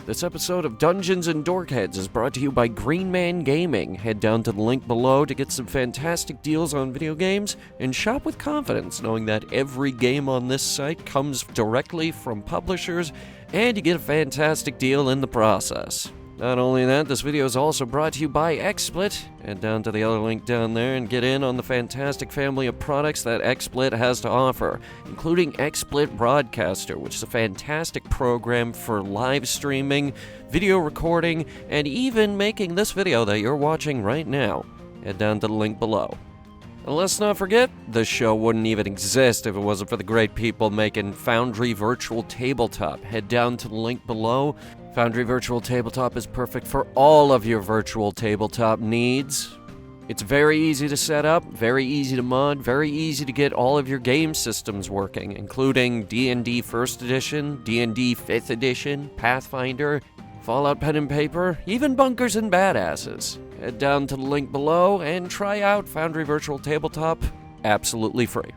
This episode of Dungeons and Dorkheads is brought to you by Green Man Gaming. Head down to the link below to get some fantastic deals on video games and shop with confidence, knowing that every game on this site comes directly from publishers and you get a fantastic deal in the process. Not only that, this video is also brought to you by XSplit. Head down to the other link down there and get in on the fantastic family of products that XSplit has to offer, including XSplit Broadcaster, which is a fantastic program for live streaming, video recording, and even making this video that you're watching right now. Head down to the link below. And let's not forget, this show wouldn't even exist if it wasn't for the great people making Foundry Virtual Tabletop. Head down to the link below. Foundry Virtual Tabletop is perfect for all of your virtual tabletop needs. It's very easy to set up, very easy to mod, very easy to get all of your game systems working, including D&D 1st Edition, D&D 5th Edition, Pathfinder, Fallout Pen and Paper, even Bunkers and Badasses. Head down to the link below and try out Foundry Virtual Tabletop absolutely free.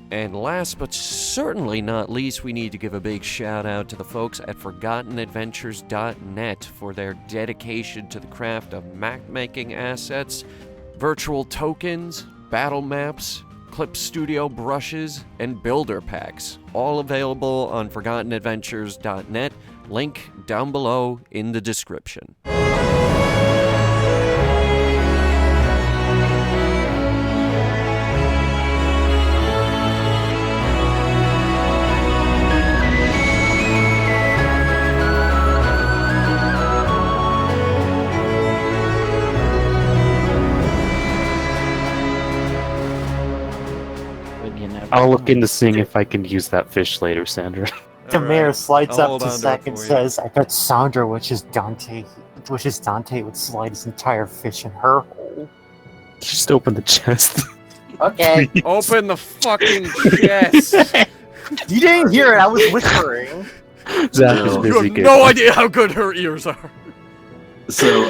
And last but certainly not least, we need to give a big shout out to the folks at ForgottenAdventures.net for their dedication to the craft of map-making assets, virtual tokens, battle maps, Clip Studio brushes, and builder packs, all available on ForgottenAdventures.net. Link down below in the description. I'll look into seeing if I can use that fish later, Sandra. The mayor slides I'll up to hold on to Zach it and for you. says, I bet Sandra wishes Dante would slide his entire fish in her hole. Just open the chest. Okay. Please. Open the fucking chest! You didn't hear it, I was whispering. Zach is No. You busy have no idea how good her ears are. So,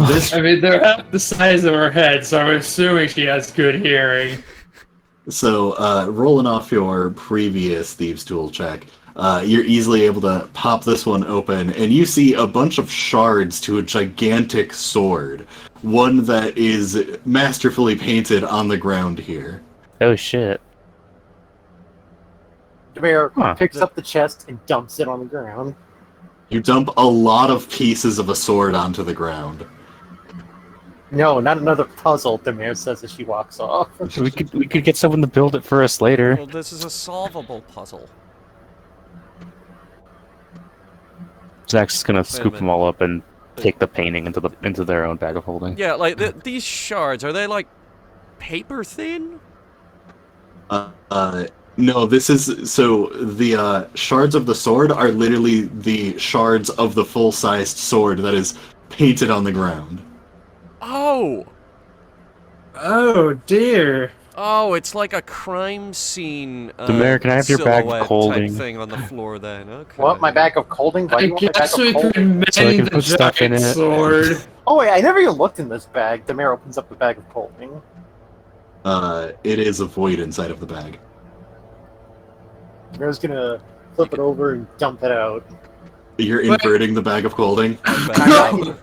this, I mean, they're half the size of her head, so I'm assuming she has good hearing. rolling off your previous Thieves' Tool check, you're easily able to pop this one open, and you see a bunch of shards to a gigantic sword. One that is masterfully painted on the ground here. Oh shit. The mayor Huh. picks up the chest and dumps it on the ground. You dump a lot of pieces of a sword onto the ground. No, not another puzzle, the mayor says as she walks off. We could get someone to build it for us later. Well, this is a solvable puzzle. Zach's just gonna scoop minute. them all up and take the painting into their own bag of holding. Yeah, like, these shards, are they, like, paper thin? No, this is, so the shards of the sword are literally the shards of the full-sized sword that is painted on the ground. Oh! Oh, dear. Oh, it's like a crime scene. Mayor, can I have your bag of silhouette type holding? thing on the floor then. Okay. What, my bag of colding? Why do I you want my bag guess of we colding? could mend So I can the put stuff in giant it. sword. Oh wait, I never even looked in this bag. The mayor opens up the bag of colding. It is a void inside of the bag. The mayor's gonna flip it over and dump it out. You're What? inverting the bag of holding. I'm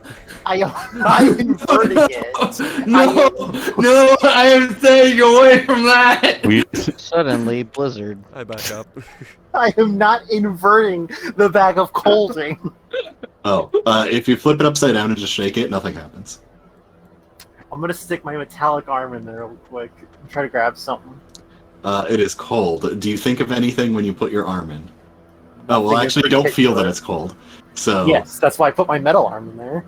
inverting it. No, I am staying away from that. We Suddenly, Blizzard. I back up. I am not inverting the bag of colding. Oh, if you flip it upside down and just shake it, nothing happens. I'm gonna stick my metallic arm in there real quick and try to grab something. It is cold. Do you think of anything when you put your arm in? Oh, well, Think actually, it's don't feel that particular. it's cold. So, Yes, that's why I put my metal arm in there.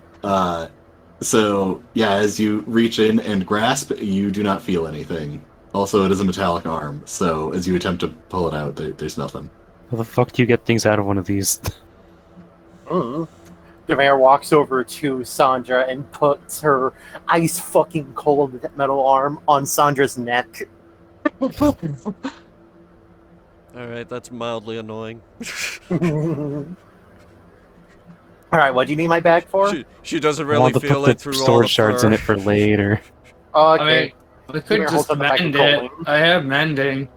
so yeah, as you reach in and grasp, you do not feel anything. Also, it is a metallic arm, so as you attempt to pull it out, there's nothing. how the fuck do you get things out of one of these? The mayor walks over to Sandra and puts her ice fucking cold metal arm on Sandra's neck. Alright, that's mildly annoying. Alright, what do you need my bag for? She doesn't I really want to feel put it the through all sword the shards fur. in it for later. Okay. I mean, we could Here, just hold up the bag of mend it. colding. I have mending.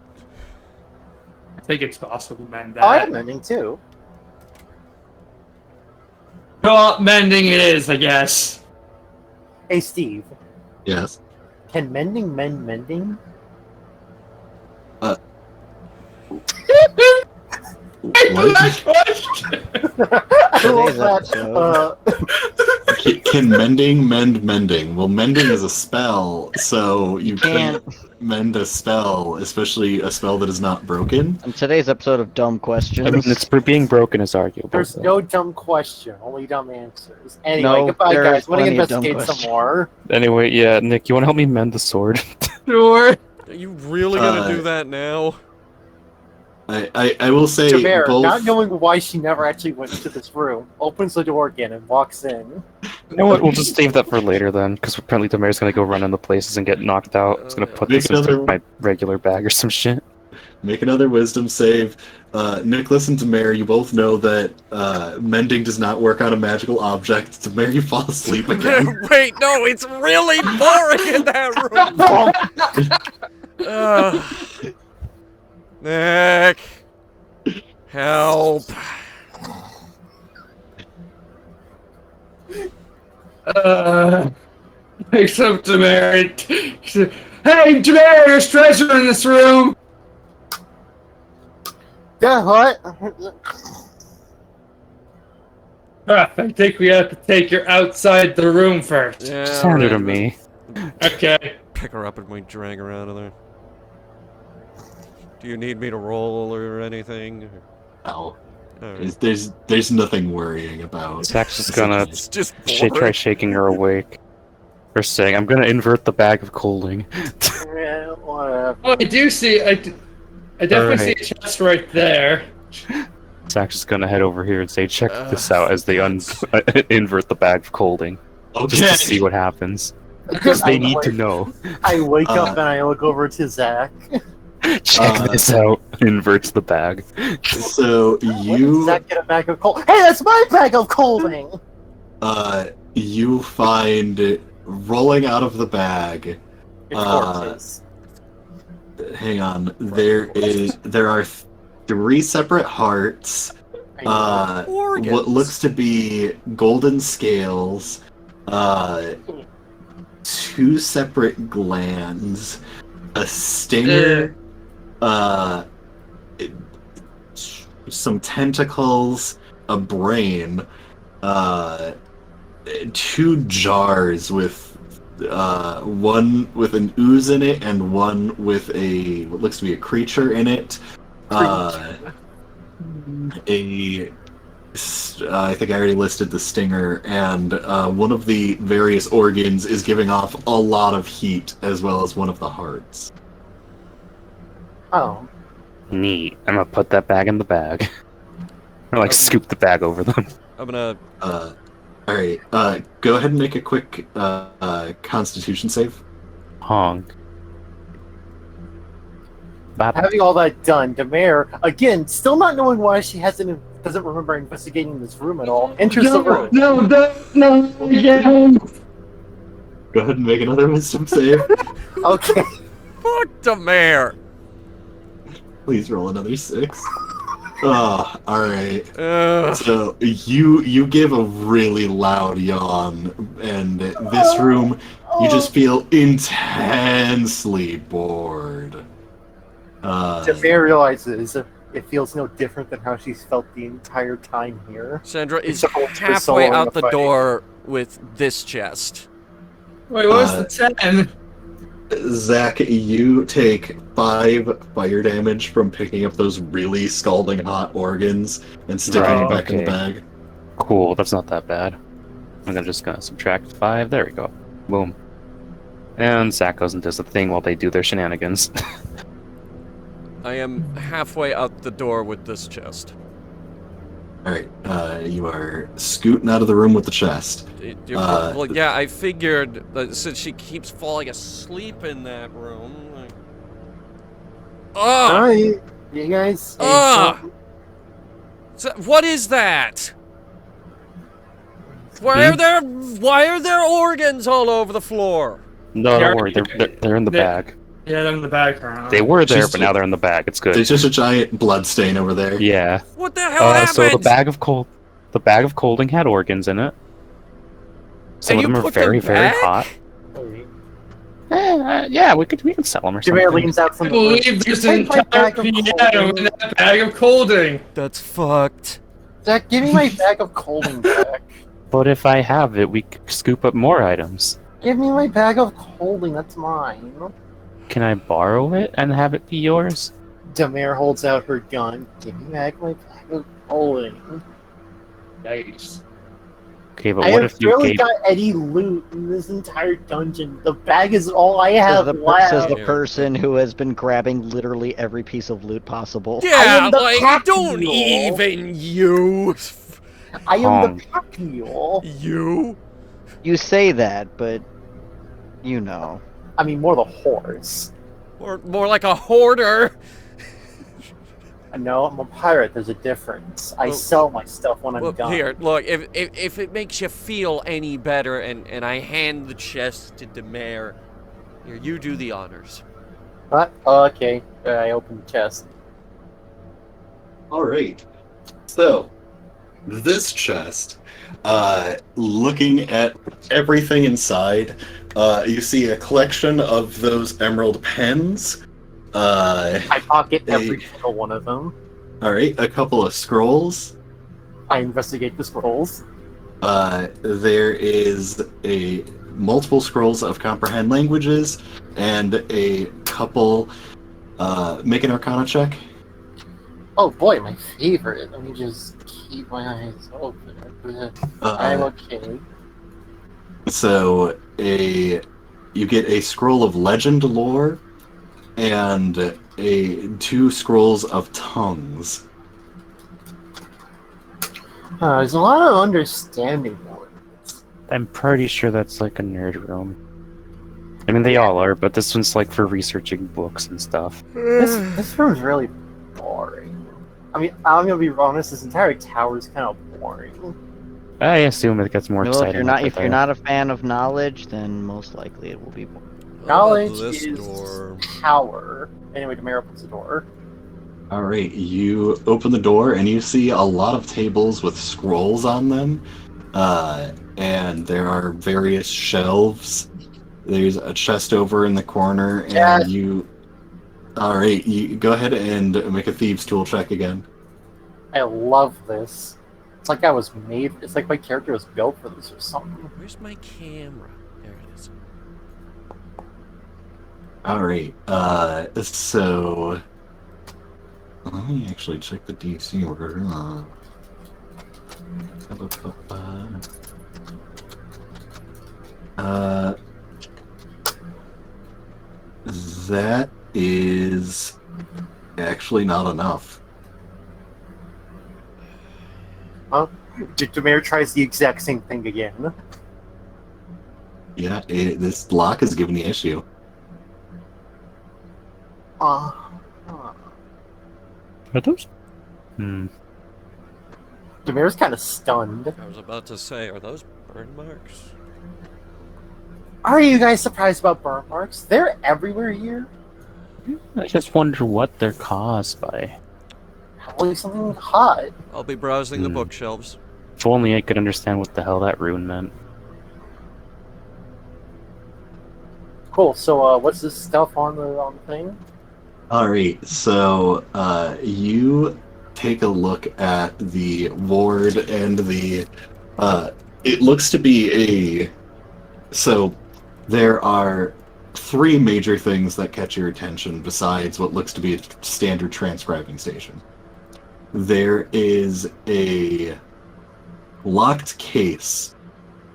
I think it's possible to mend that. Oh, I have mending too. Well, mending it is, I guess. Hey, Steve. Yes. Can mending mend mending? What? I love Today's that. Can mending mend mending? Well, mending is a spell, so you can't mend a spell, especially a spell that is not broken. In today's episode of Dumb Questions. I mean, it's being broken is arguable. There's though. no dumb question, only dumb answers. Anyway, No, goodbye, there guys. is Want to plenty of dumb investigate some questions. more? Anyway, yeah, Nick, you want to help me mend the sword? Sure. Are you really gonna do that now? I will say Javert, both. not knowing why she never actually went into this room, opens the door again and walks in. You know what? We'll just save that for later then, because apparently Demir's gonna go run into places and get knocked out. He's gonna put Make this into another- my regular bag or some shit. Make another wisdom save. Nicholas and Demare, you both know that mending does not work on a magical object. Demare, you fall asleep again. Wait, no, it's really boring in that room. Nick, help. Picks up Demare. Hey, Demare, there's treasure in this room! Yeah, what? I think we have to take her outside the room first. Yeah, Sounded to right, me. Okay. Pick her up and we drag her out of there. Do you need me to roll or anything? No. Alright. There's nothing worrying about. Zach's just gonna It's just try boring. shaking her awake. Or saying, I'm gonna invert the bag of coaling. Yeah, whatever. Oh, I do see. I definitely see a chest right there. Zach's just gonna head over here and say, check this out as they that's- invert the bag of coaling. Just to see what happens. Because they need to know. I wake up and I look over to Zach. Check this out. Inverts the bag. So When does you Zach get a bag of coal? Hey, that's my bag of coaling! you find rolling out of the bag. It's corpses. Hang on. There are 3 separate hearts. I know. Organs. What looks to be golden scales. 2 separate glands. A stinger. Some tentacles. A brain. 2 jars with one with an ooze in it and one with what looks to be a creature in it. I think I already listed the stinger, and one of the various organs is giving off a lot of heat, as well as one of the hearts. Oh. Neat. I'm gonna put that bag in the bag. Or like scoop the bag over them. I'm gonna. Alright, go ahead and make a quick constitution save. Honk. Bop. Having all that done, Demare, again, still not knowing why she doesn't remember investigating this room at all, enters the room. No, again. Go ahead and make another wisdom save. Okay. Fuck the mayor. Please roll another 6. Oh, alright. Ugh. So you give a really loud yawn, and this room you just feel intensely bored. Demare realizes it feels no different than how she's felt the entire time here. Sandra is Except for halfway solo in out the the fight. door with this chest. Wait, what was the 10? Zach, you take 5 fire damage from picking up those really scalding hot organs and sticking Right, them back in the okay. bag. Cool, that's not that bad. I'm just gonna subtract 5. There we go. Boom. And Zach goes and does the thing while they do their shenanigans. I am halfway out the door with this chest. Alright, you are scooting out of the room with the chest. Well, yeah, I figured that since she keeps falling asleep in that room. Oh! Hi, you guys. What is that? Why are there organs all over the floor? No, don't worry, they're in the bag. Yeah, they're in the background. They were there, Just- but now they're in the bag. It's good. There's just a giant blood stain over there. Yeah. What the hell happened? So the bag of coal. The bag of colding had organs in it. Some And of you them are put them very, very back? hot. Yeah, we can sell them or Jameer something. leans out I from the room. believe there's Take an my entire bag of piano in colding. that bag of colding. That's fucked. Jack, give me my bag of colding back. But if I have it, we could scoop up more items. Give me my bag of colding, that's mine. Can I borrow it and have it be yours? Jameer holds out her gun. Give me back my bag of colding. Nice. Okay, but I what have if you barely gave... got any loot in this entire dungeon. The bag is all I Says have the, left. says the person who has been grabbing literally every piece of loot possible. Yeah, am the like, pack don't mule. even you. I am Hong. the pack mule. You? You say that, but you know. I mean, more the horse. Or more like a hoarder. No, I'm a pirate. There's a difference. I Well, sell my stuff when I'm Look, done. here, look, if it makes you feel any better, and I hand the chest to Demare, here, you do the honors. What? Oh, okay. I open the chest. All right. So, this chest, looking at everything inside, you see a collection of those emerald pens. I pocket They- every single one of them. All right, a couple of scrolls. I investigate the scrolls. There is a multiple scrolls of comprehend languages and a couple. Make an Arcana check. Oh boy, my favorite. Let me just keep my eyes open. I'm okay. So you get a scroll of legend lore and two scrolls of tongues. There's a lot of understanding words. I'm pretty sure that's like a nerd room. I mean, they all are, but this one's like for researching books and stuff. This room's really boring. I mean, I'm gonna be honest. This entire tower is kind of boring. I assume it gets more Well, exciting. if you're not a fan of knowledge, then most likely it will be more. Knowledge this is door? power. Anyway, Demare opens the door. All right, you open the door and you see a lot of tables with scrolls on them, and there are various shelves. There's a chest over in the corner, and Yes. you. All right, you go ahead and make a thieves' tool check again. I love this. It's like I was made. It's like my character was built for this or something. Where's my camera? There it is. All right, so let me actually check the DC order. That is actually not enough. Demare tries the exact same thing again. Yeah, this lock is giving the issue. Uh, Are those? Hmm. Demare's kind of stunned. I was about to say, are those burn marks? Are you guys surprised about burn marks? They're everywhere here. I just wonder what they're caused by. Probably something hot. I'll be browsing the Hmm. bookshelves. If only I could understand what the hell that rune meant. Cool. So, what's this stuff on the thing? All right, so you take a look at the ward and the. It looks to be a. So there are three major things that catch your attention besides what looks to be a standard transcribing station. There is a locked case.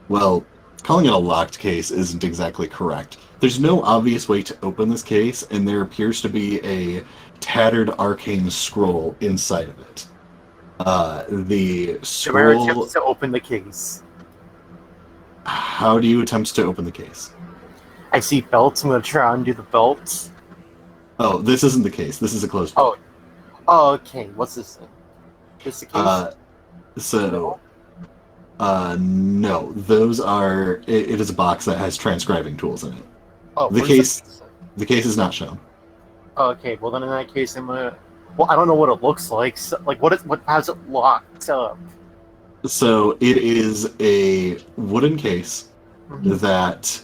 Well, calling it a locked case isn't exactly correct. There's no obvious way to open this case, and there appears to be a tattered arcane scroll inside of it. The Demare scroll. attempts to open the case. How do you attempt to open the case? I see belts. I'm gonna try and undo the belts. Oh, this isn't the case. This is a closed Oh. book. Oh, okay. What's this thing? This the case? No. Those are. It is a box that has transcribing tools in it. Oh, the what case- is this? The case is not shown. Oh, okay. Well, then in that case, I'm gonna. Well, I don't know what it looks like. So, like, what has it locked up? So it is a wooden case that,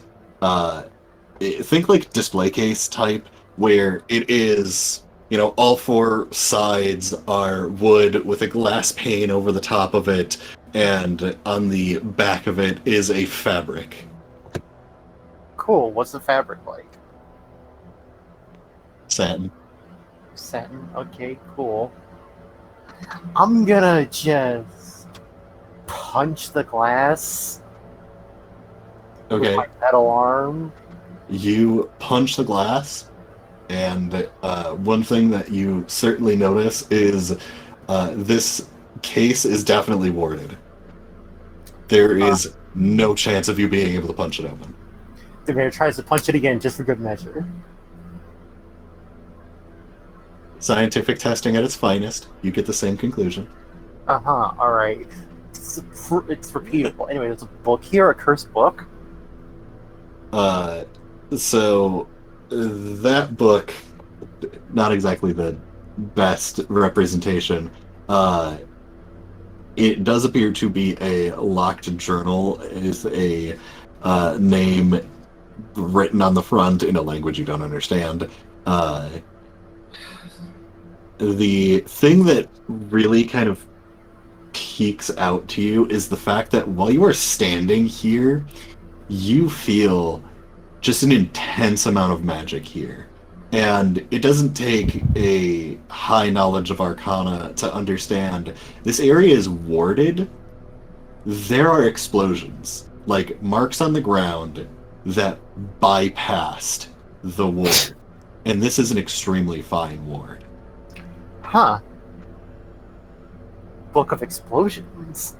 think like display case type, where it is, all four sides are wood with a glass pane over the top of it, and on the back of it is a fabric. Cool. What's the fabric like? Satin. Satin. Okay, cool. I'm gonna just punch the glass with Okay. my metal arm. You punch the glass, and one thing that you certainly notice is this case is definitely warded. There is no chance of you being able to punch it open. The mayor tries to punch it again just for good measure. Scientific testing at its finest, you get the same conclusion. Alright. It's repeatable. Anyway, there's a book here, a cursed book. So that book, not exactly the best representation. It does appear to be a locked journal. It is a name written on the front in a language you don't understand. The thing that really kind of peeks out to you is the fact that while you are standing here, you feel just an intense amount of magic here. And it doesn't take a high knowledge of Arcana to understand this area is warded. There are explosions, like marks on the ground that bypassed the ward. And this is an extremely fine ward. Huh. Book of Explosions.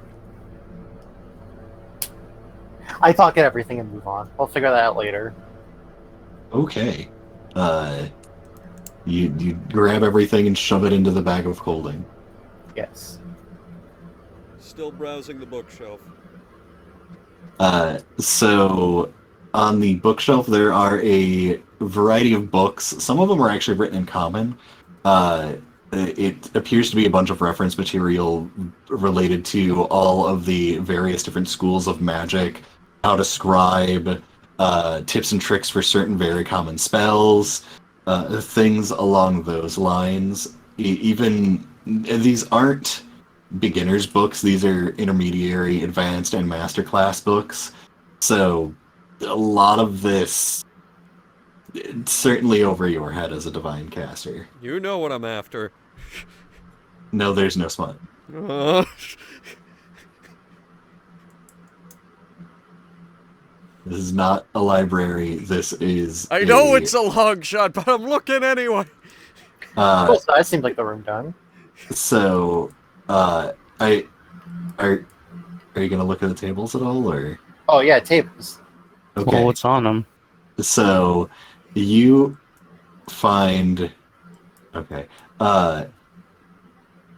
I talk at everything and move on. I'll figure that out later. Okay. You grab everything and shove it into the bag of holding. Yes. Still browsing the bookshelf. So on the bookshelf there are a variety of books. Some of them are actually written in common. It appears to be a bunch of reference material related to all of the various different schools of magic, how to scribe, tips and tricks for certain very common spells, things along those lines. Even these aren't beginners books, these are intermediary, advanced, and masterclass books. So a lot of this certainly over your head as a divine caster. You know what I'm after. No, there's no smut. This is not a library. This is. I know it's a long shot, but I'm looking anyway. Cool, so that seems like the room done. So, are you gonna look at the tables at all, or? Oh yeah, tables. Okay. Well, what's on them? So, you find. Okay.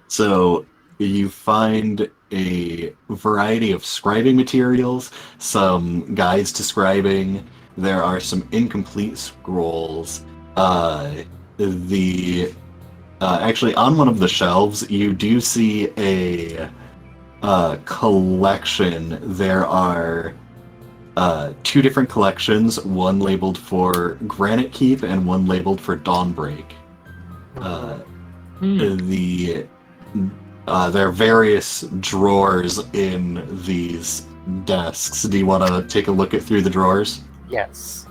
So you find a variety of scribing materials, some guides to scribing. There are some incomplete scrolls. Actually, on one of the shelves, you do see a collection. There are two different collections, one labeled for Granite Keep and one labeled for Dawnbreak. There are various drawers in these desks. Do you want to take a look through the drawers? Yes.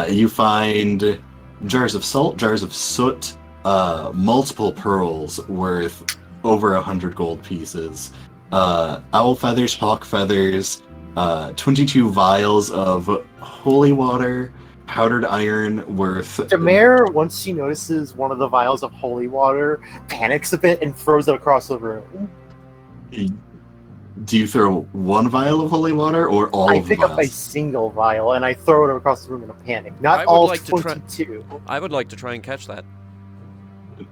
You find jars of salt, jars of soot, multiple pearls worth over 100 gold pieces, owl feathers, hawk feathers, 22 vials of holy water, powdered iron worth... The mayor, once she notices one of the vials of holy water, panics a bit and throws it across the room. Do you throw one vial of holy water or all I of the pick up a vials? single vial and I throw it across the room in a panic. Not I would all like to try- 22. I would like to try and catch that.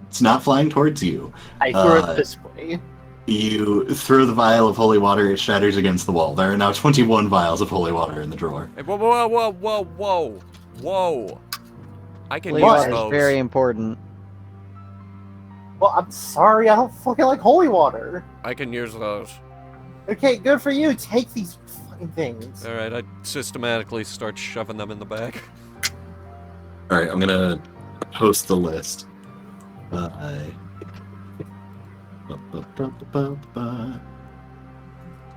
It's not flying towards you. I throw it this way. You throw the vial of holy water, it shatters against the wall. There are now 21 vials of holy water in the drawer. Hey, whoa, whoa, whoa, whoa, whoa, whoa! I can Levi use is those. very important. Well, I'm sorry, I don't fucking like holy water. I can use those. Okay, good for you. Take these fucking things. All right, I systematically start shoving them in the bag. All right, I'm gonna post the list.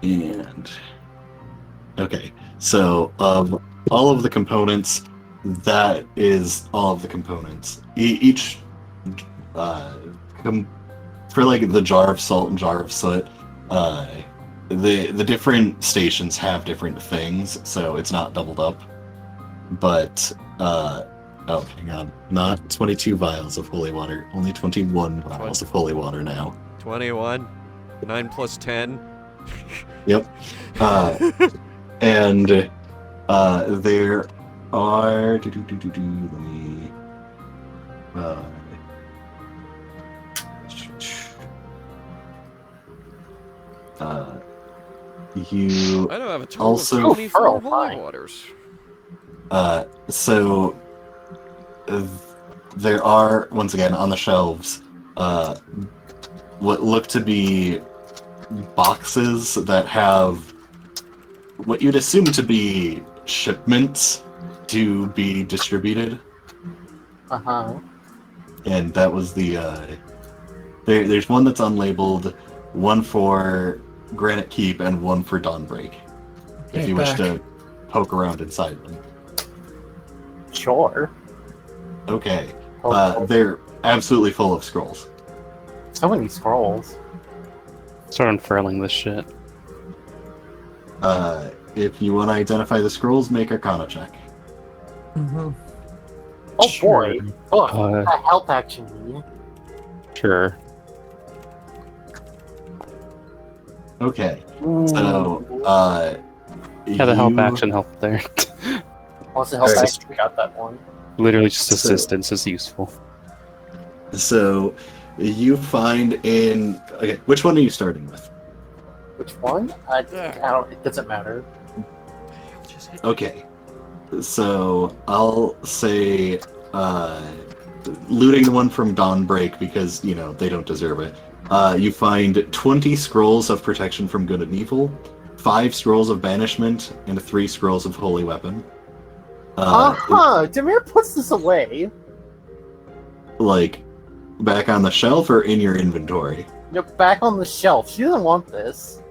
And okay, so of all of the components, that is all of the components. Each for like the jar of salt and jar of soot, the different stations have different things, so it's not doubled up. But oh, hang on, not 22 vials of holy water, only 21 vials of holy water now. 21. 9 plus 10. Yep. And there are. Let me. You I don't have a total also. of 24 Oh, holy fine. waters. So there are, once again, on the shelves, what look to be boxes that have what you'd assume to be shipments to be distributed. Uh-huh. And that was the there's one that's unlabeled, one for Granite Keep, and one for Dawnbreak. If you wish to poke around inside them. Sure. Okay. Oh, They're absolutely full of scrolls. so many scrolls. Start unfurling this shit. If you want to identify the scrolls, make Arcana check. Oh Sure. boy. Look, Uh, a help action need. Sure. Okay. So, Yeah, the help you- action help there. Also, help Alright. action got that one. Literally just So- assistance is useful. So, you find in. Okay, which one are you starting with? Which one? I don't. It doesn't matter. Just hit Okay. So, I'll say. Looting the one from Dawnbreak because, you know, they don't deserve it. You find 20 scrolls of protection from good and evil, 5 scrolls of banishment, and 3 scrolls of holy weapon. Demir puts this away. Like, back on the shelf or in your inventory? You're back on the shelf. She doesn't want this.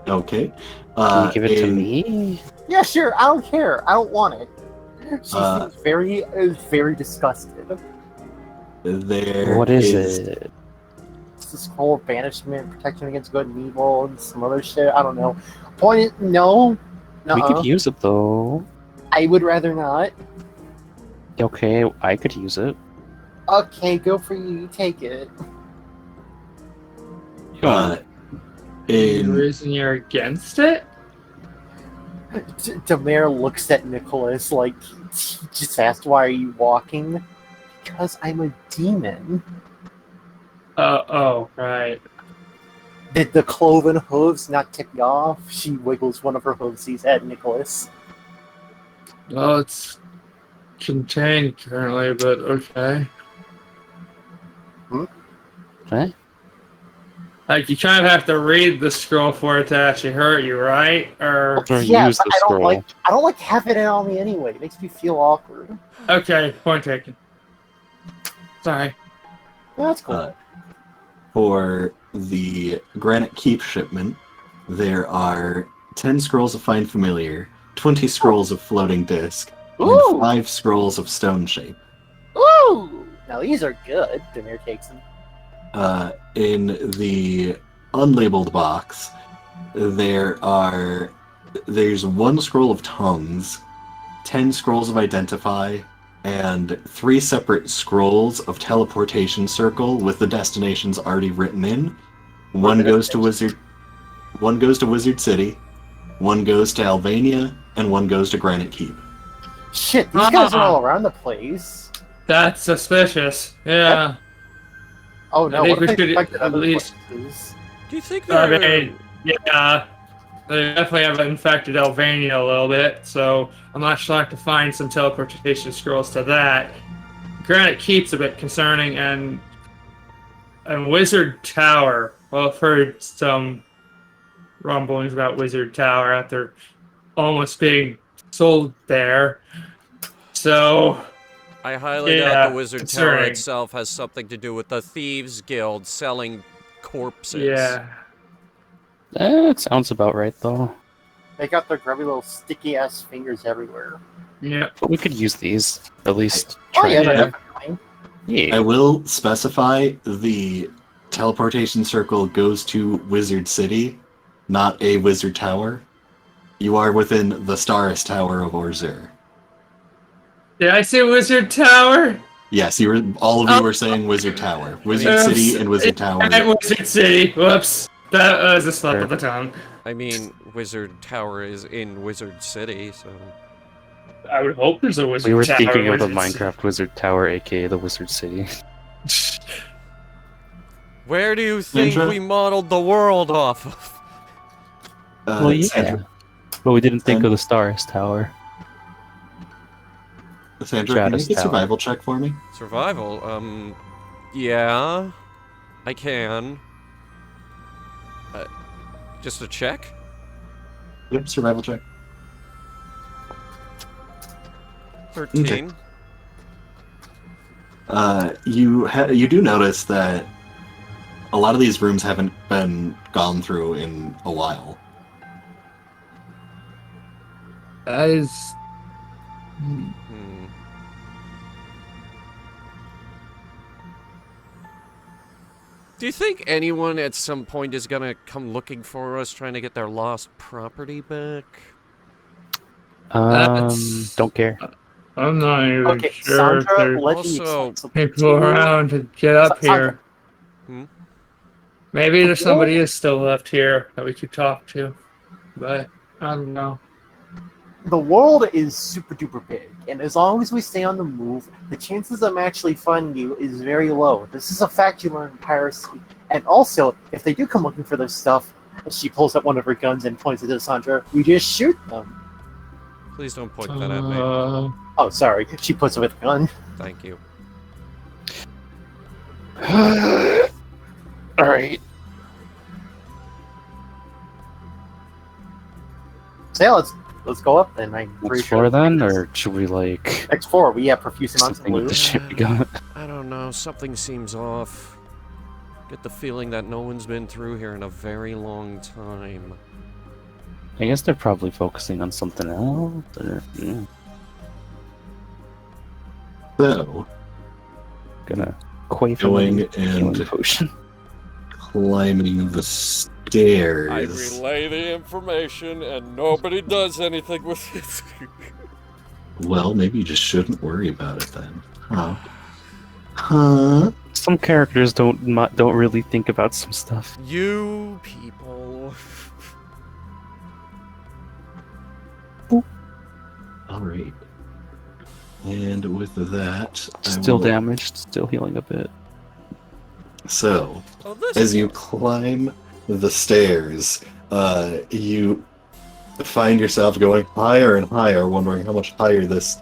Okay. Can you give it to in- me? Yeah, sure. I don't care. I don't want it. She Uh, seems very disgusted. There What is it? It's this whole banishment, protection against good and evil, and some other shit. I don't know. Point. No. We Nuh-uh. could use it though. I would rather not. Okay, I could use it. Okay, go for you. You take it. Uh, The in reason you're against it? Demir looks at Nicholas like he just asked, "Why are you walking?" Because I'm a demon. Oh, right. Did the cloven hooves not tip you off? She wiggles one of her hoovesies at Nicholas. Well, it's contained currently, but okay. What? Like, you kind of have to read the scroll for it to actually hurt you, right? Or Or Yeah, use but the scroll. I don't like having it on me anyway. It makes me feel awkward. okay, point taken. Sorry. Yeah, that's cool. for the Granite Keep shipment, there are 10 scrolls of Find Familiar, 20 scrolls of Floating Disc, and Ooh! 5 scrolls of Stone Shape. Ooh! Now these are good. Demir takes them. In the unlabeled box, there's 1 scroll of Tongues, 10 scrolls of Identify, and 3 separate scrolls of Teleportation Circle with the destinations already written in. One goes to Wizard City, one goes to Albania, and one goes to Granite Keep. Shit, these guys are all around the place. That's suspicious. Yeah. Oh no, I think what if we they should infected at other least- places? Do you think I they're... mean, yeah. They definitely have infected Albania a little bit, so I'm not shocked to find some teleportation scrolls to that. Granite Keep's a bit concerning, and Wizard Tower. Well, I've heard some rumblings about Wizard Tower after almost being sold there. So, I highly doubt yeah, the Wizard Tower concerning. itself has something to do with the Thieves Guild selling corpses. Yeah. It sounds about right, though. They got their grubby little sticky ass fingers everywhere. Yeah. But we could use these. At least Oh try yeah, it. they're definitely. Yeah. I will specify the teleportation circle goes to Wizard City, not a Wizard Tower. You are within the Starist Tower of Orzur. Did I say Wizard Tower? Yes, all of you were saying Wizard Tower. Wizard City and Wizard Tower. At Wizard City. Whoops. That was a slip of the tongue. I mean, Wizard Tower is in Wizard City, so... I would hope there's a Wizard We were Tower. thinking of the Wizard City. Minecraft Wizard Tower, aka the Wizard City. Where do you think Ninja? we modeled the world off of? Well, yeah. Sandra, But we didn't think And- of the Starist Tower. Sandra, can you Stratus get a Tower. survival check for me? Survival, yeah... I can. Just a check? Yep, survival check. 13. You do notice that a lot of these rooms haven't been gone through in a while. That is. Hmm. Do you think anyone at some point is gonna come looking for us, trying to get their lost property back? That's- Don't care. I'm not even Okay, sure if Sandra, there's let me Also, explain something people to you. around to get up Sandra. here. Hmm? Maybe there's somebody is still left here that we could talk to, but I don't know. The world is super duper big, and as long as we stay on the move, the chances of them actually finding you is very low. This is a fact you learn in piracy. And also, if they do come looking for this stuff, she pulls out one of her guns and points it at Sandra, we just shoot them. Please don't point that at me. Oh, sorry. She puts it with a gun. Thank you. Alright. So yeah, let's go up then. I'm pretty Next floor sure. then? Or should we, like, Next floor, we have profuse amounts of something with loot. the shit we got? I don't know, something seems off. Get the feeling that no one's been through here in a very long time. I guess they're probably focusing on something else. Or, So, gonna quaff Going a healing and- potion. climbing the stairs. I relay the information and nobody does anything with it. Well, maybe you just shouldn't worry about it then. Huh? Huh? Some characters don't really think about some stuff. You people. Alright. And with that, I Still will- damaged, still healing a bit. So, Oh, this as you climb the stairs, you find yourself going higher and higher, wondering how much higher this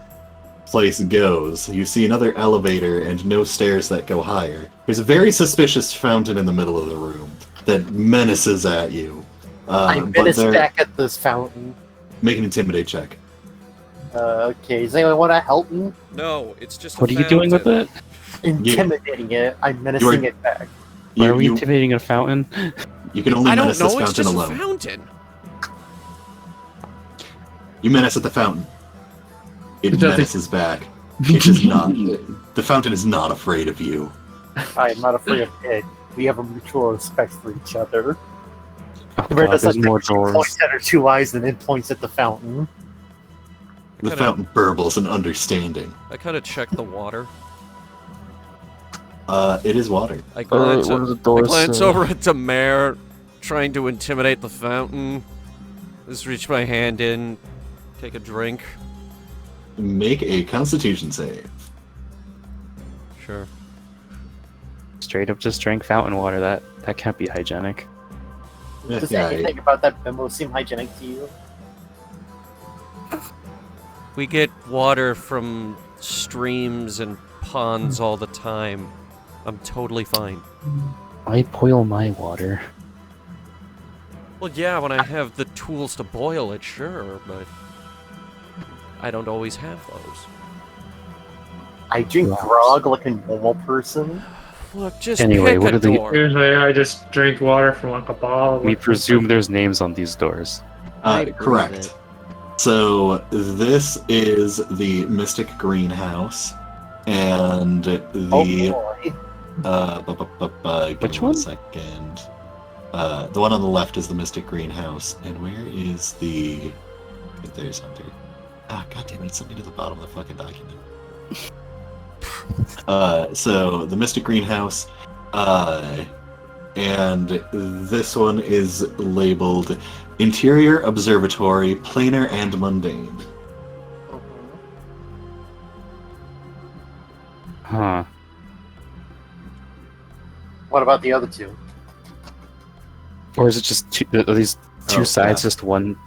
place goes. You see another elevator and no stairs that go higher. There's a very suspicious fountain in the middle of the room that menaces at you. I but menace they're- back at this fountain. Make an intimidate check. Okay, does anyone want to help me? No, it's just. What are you doing with it? Intimidating it. I'm menacing You it back. Why are we You intimidating a fountain? can only I don't menace this know. It's fountain just alone. a fountain. You menace at the fountain. It It doesn't- menaces back. It is not. The fountain is not afraid of you. I am not afraid of it. We have a mutual respect for each other. Oh Where god, does there's that more she doors. points at her two eyes and then points at the fountain. The Kinda- fountain burbles in understanding. I kind of check the water. It is water. I glance, what are the I doors, glance over at the mayor, trying to intimidate the fountain. Just reach my hand in, take a drink. Make a Constitution save. Sure. Straight up just drank fountain water. That can't be hygienic. Does Yeah, anything about that bimbo seem hygienic to you? We get water from streams and ponds all the time. I'm totally fine. I boil my water. Well, yeah, when I have the tools to boil it, sure, but I don't always have those. I drink grog like a normal person. Look, just Anyway, pick what a are the- door. Usually I just drink water from like a bottle. We presume there's names on these doors. I breathe Correct. it. So this is the Mystic Greenhouse, and the boy. give Which me one? 1 second. The one on the left is the Mystic Greenhouse, and where is the? There's Hunter. Ah, God damn it! It sent me to the bottom of the fucking document. So the Mystic Greenhouse, and this one is labeled Interior Observatory, Planar and Mundane. Huh. What about the other two? Or is it just two, are these two Oh, sides yeah. just one?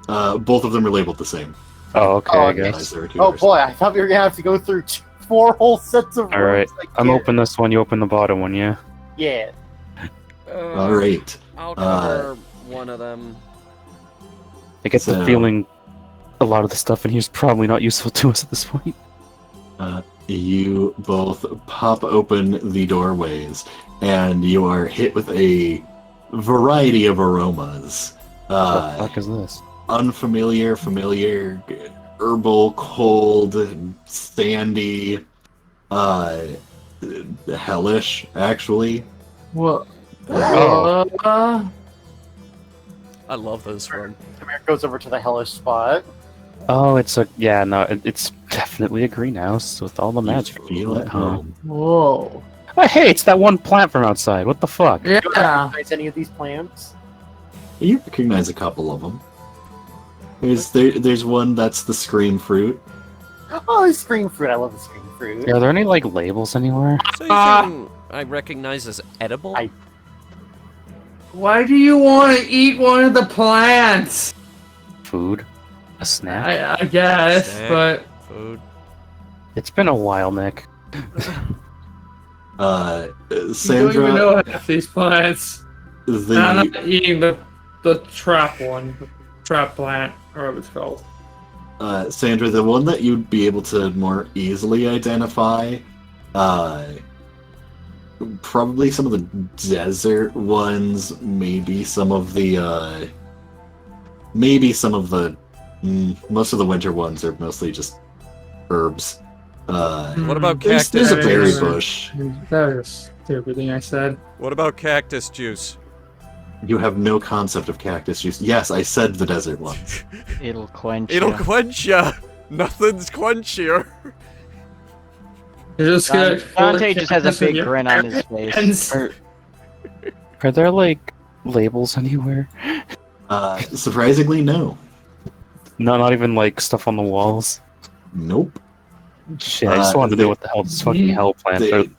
Both of them are labeled the same. Oh, okay, Oh, I okay. guess. There are two Oh others. boy, I thought we were gonna have to go through 4 whole sets of All right, rooms. Like, I'm yeah. open this one, you open the bottom one, yeah? Yeah. All right. I'll cover one of them. I get the So- feeling a lot of the stuff in here is probably not useful to us at this point. You both pop open the doorways, and you are hit with a variety of aromas. What the fuck is this? Unfamiliar, familiar, herbal, cold, sandy, hellish, actually. What? Oh. I love this one. Samir goes over to the hellish spot. Oh, it's it's definitely a greenhouse with all the You magic. feel at Huh. home. Whoa. Oh, hey, it's that one plant from outside. What the fuck? Do you Yeah. recognize any of these plants? You recognize a couple of them. There's one that's the scream fruit. Oh, the scream fruit. I love the scream fruit. Are there any like labels anywhere? So anything I recognize as edible? Why do you want to eat one of the plants? Food? A snack? I guess, Snack. but Food. It's been a while, Nick. you don't even Sandra, know half these plants. I'm the not eating the trap one, the trap plant, or whatever it's called. Sandra, the one that you'd be able to more easily identify, probably some of the desert ones, maybe some of the most of the winter ones are mostly just herbs. What about There's cactus a berry juice? bush. That was everything I said. What about cactus juice? You have no concept of cactus juice. Yes, I said the desert ones. It'll quench It'll ya. quench ya. Nothing's quenchier. You're just gonna Dante just has a listen to big your grin on his face. friends. Are there like labels anywhere? Surprisingly, no. No, not even like stuff on the walls. Nope. Shit, I just wanted to know what the hell this fucking hell plant. They-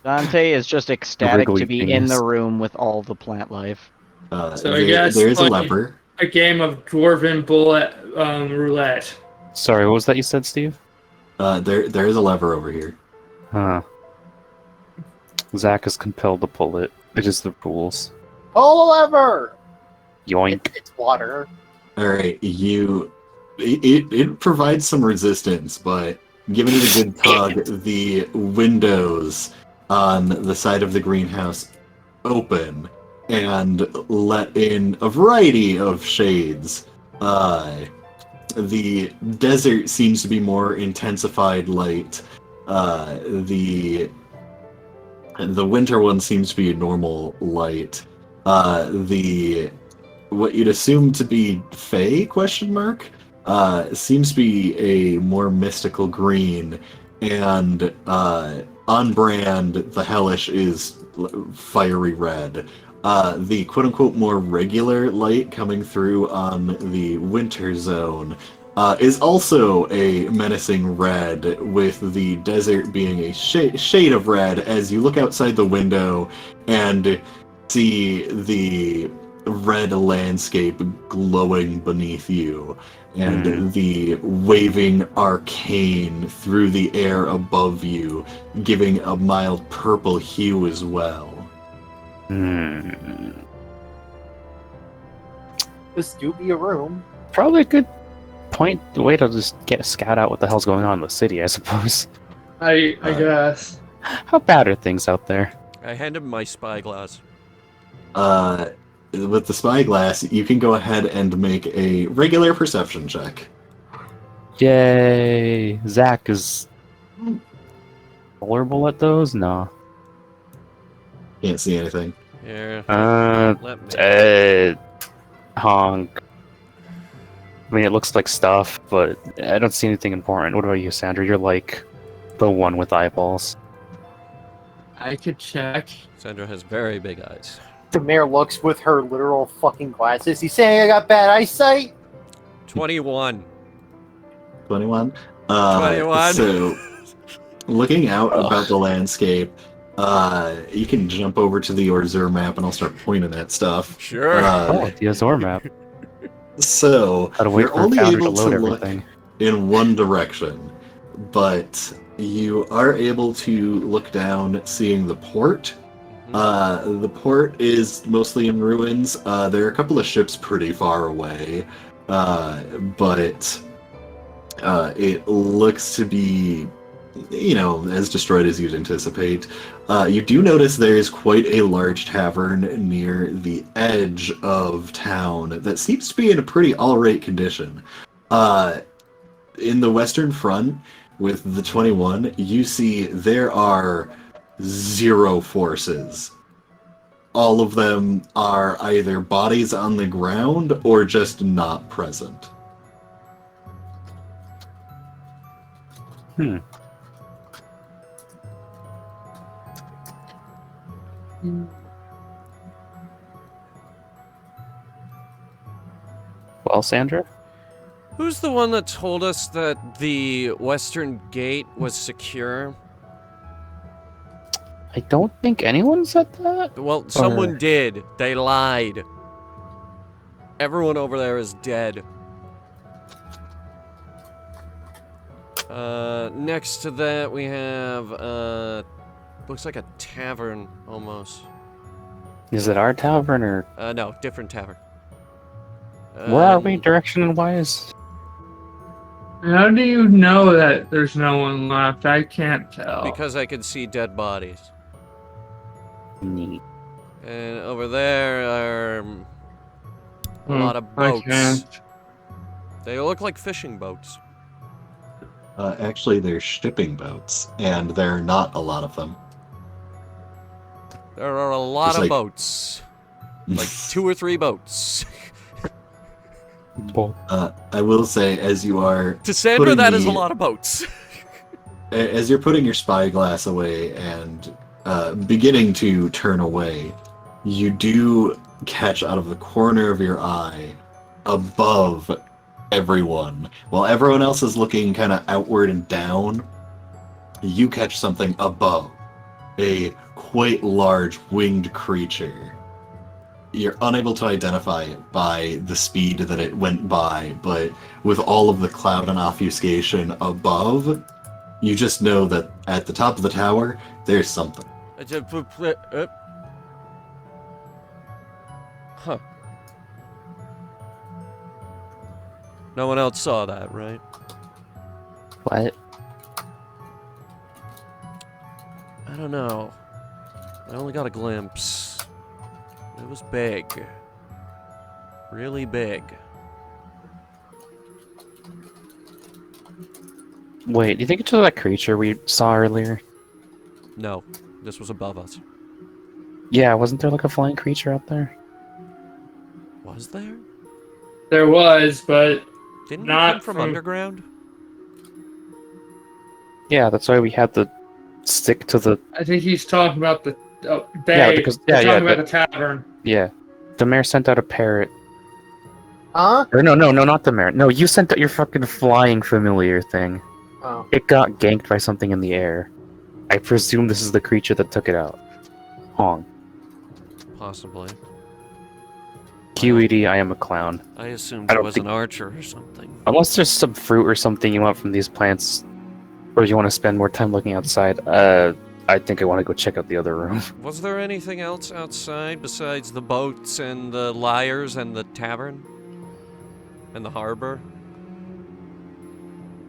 Dante is just ecstatic wriggly to be thing in is- the room with all the plant life. So I guess, there is a like- leper. A game of dwarven bullet roulette. Sorry, what was that you said, Steve? There is a lever over here. Huh. Zach is compelled to pull it. It is the rules. Pull the lever! Yoink. It's water. All right, it provides some resistance, but giving it a good tug, the windows on the side of the greenhouse open and let in a variety of shades. The desert seems to be more intensified light. The winter one seems to be a normal light. What you'd assume to be Fey ? Seems to be a more mystical green, and on brand, the hellish is fiery red. The quote-unquote more regular light coming through on the winter zone is also a menacing red, with the desert being a shade of red as you look outside the window and see the red landscape glowing beneath you, and the waving arcane through the air above you, giving a mild purple hue as well. this do be a room. Probably a good way to just scout out what the hell's going on in the city, I suppose. I guess. How bad are things out there? I hand him my spyglass. With the spyglass, you can go ahead and make a regular perception check. Yay! Zach is vulnerable at those? No. Can't see anything. Here, let me. Honk. I mean, it looks like stuff, but I don't see anything important. What about you, Sandra? You're like the one with eyeballs. I could check. Sandra has very big eyes. The mayor looks with her literal fucking glasses. He's saying I got bad eyesight. 21. 21? 21. So, looking out about the landscape, you can jump over to the Orzur map and I'll start pointing at stuff. Sure. The Azor map. So, Gotta wait you're for only Founder to able to load look everything. in one direction, but you are able to look down, seeing the port. The port is mostly in ruins. There are a couple of ships pretty far away, but it looks to be, as destroyed as you'd anticipate. You do notice there is quite a large tavern near the edge of town that seems to be in a pretty alright condition. In the western front, with the 21, you see there are 0 forces. All of them are either bodies on the ground or just not present. Well, Sandra? Who's the one that told us that the western gate was secure? I don't think anyone said that. Well, someone did. They lied. Everyone over there is dead. Next to that we have, looks like a tavern, almost. Is it our tavern or No, different tavern. where are we direction wise? How do you know that there's no one left? I can't tell. Because I can see dead bodies. Neat. And over there are a lot of I boats. can't. They look like fishing boats. Actually, they're shipping boats, and there are not a lot of them. There are a lot Just of like- boats. Like 2 or 3 boats. I will say, as you are To Sandra, putting that is a the- lot of boats. as you're putting your spyglass away and beginning to turn away, you do catch out of the corner of your eye, above everyone, while everyone else is looking kind of outward and down, you catch something above, a quite large winged creature. You're unable to identify it by the speed that it went by, but with all of the cloud and obfuscation above, you just know that at the top of the tower, there's something. Huh. No one else saw that, right? What? I don't know. I only got a glimpse. It was big. Really big. Wait, do you think it's that creature we saw earlier? No, this was above us. Yeah, wasn't there like a flying creature out there? Was there? There was, but Didn't Not it come from from- underground? Yeah, that's why we had to stick to the. I think he's talking about the bay. Yeah, because- He's yeah, talking yeah, about the tavern. Yeah. The mayor sent out a parrot. Huh? Or no, not the mayor. No, you sent out your fucking flying familiar thing. Oh. It got ganked by something in the air. I presume this is the creature that took it out. Hong. Possibly. QED, I am a clown. I assumed I it don't was think- an archer or something. Unless there's some fruit or something you want from these plants, or you want to spend more time looking outside, I think I want to go check out the other room. Was there anything else outside besides the boats and the liars and the tavern? And the harbor?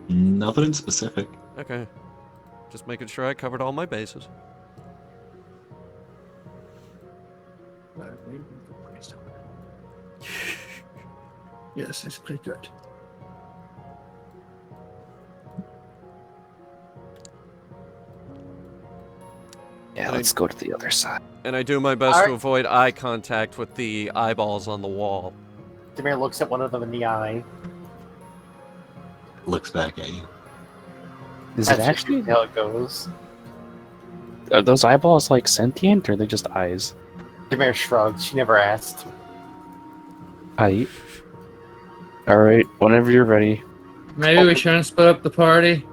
Nothing in specific. Okay. Just making sure I covered all my bases. Yes, it's pretty good. Yeah, let's go to the other side. And I do my best All to right. avoid eye contact with the eyeballs on the wall. Demir looks at one of them in the eye. Looks back at you. Is it That's actually? usually how it goes. Are those eyeballs like sentient, or are they just eyes? Demir shrugs. She never asked. All right, whenever you're ready. Maybe we shouldn't split up the party.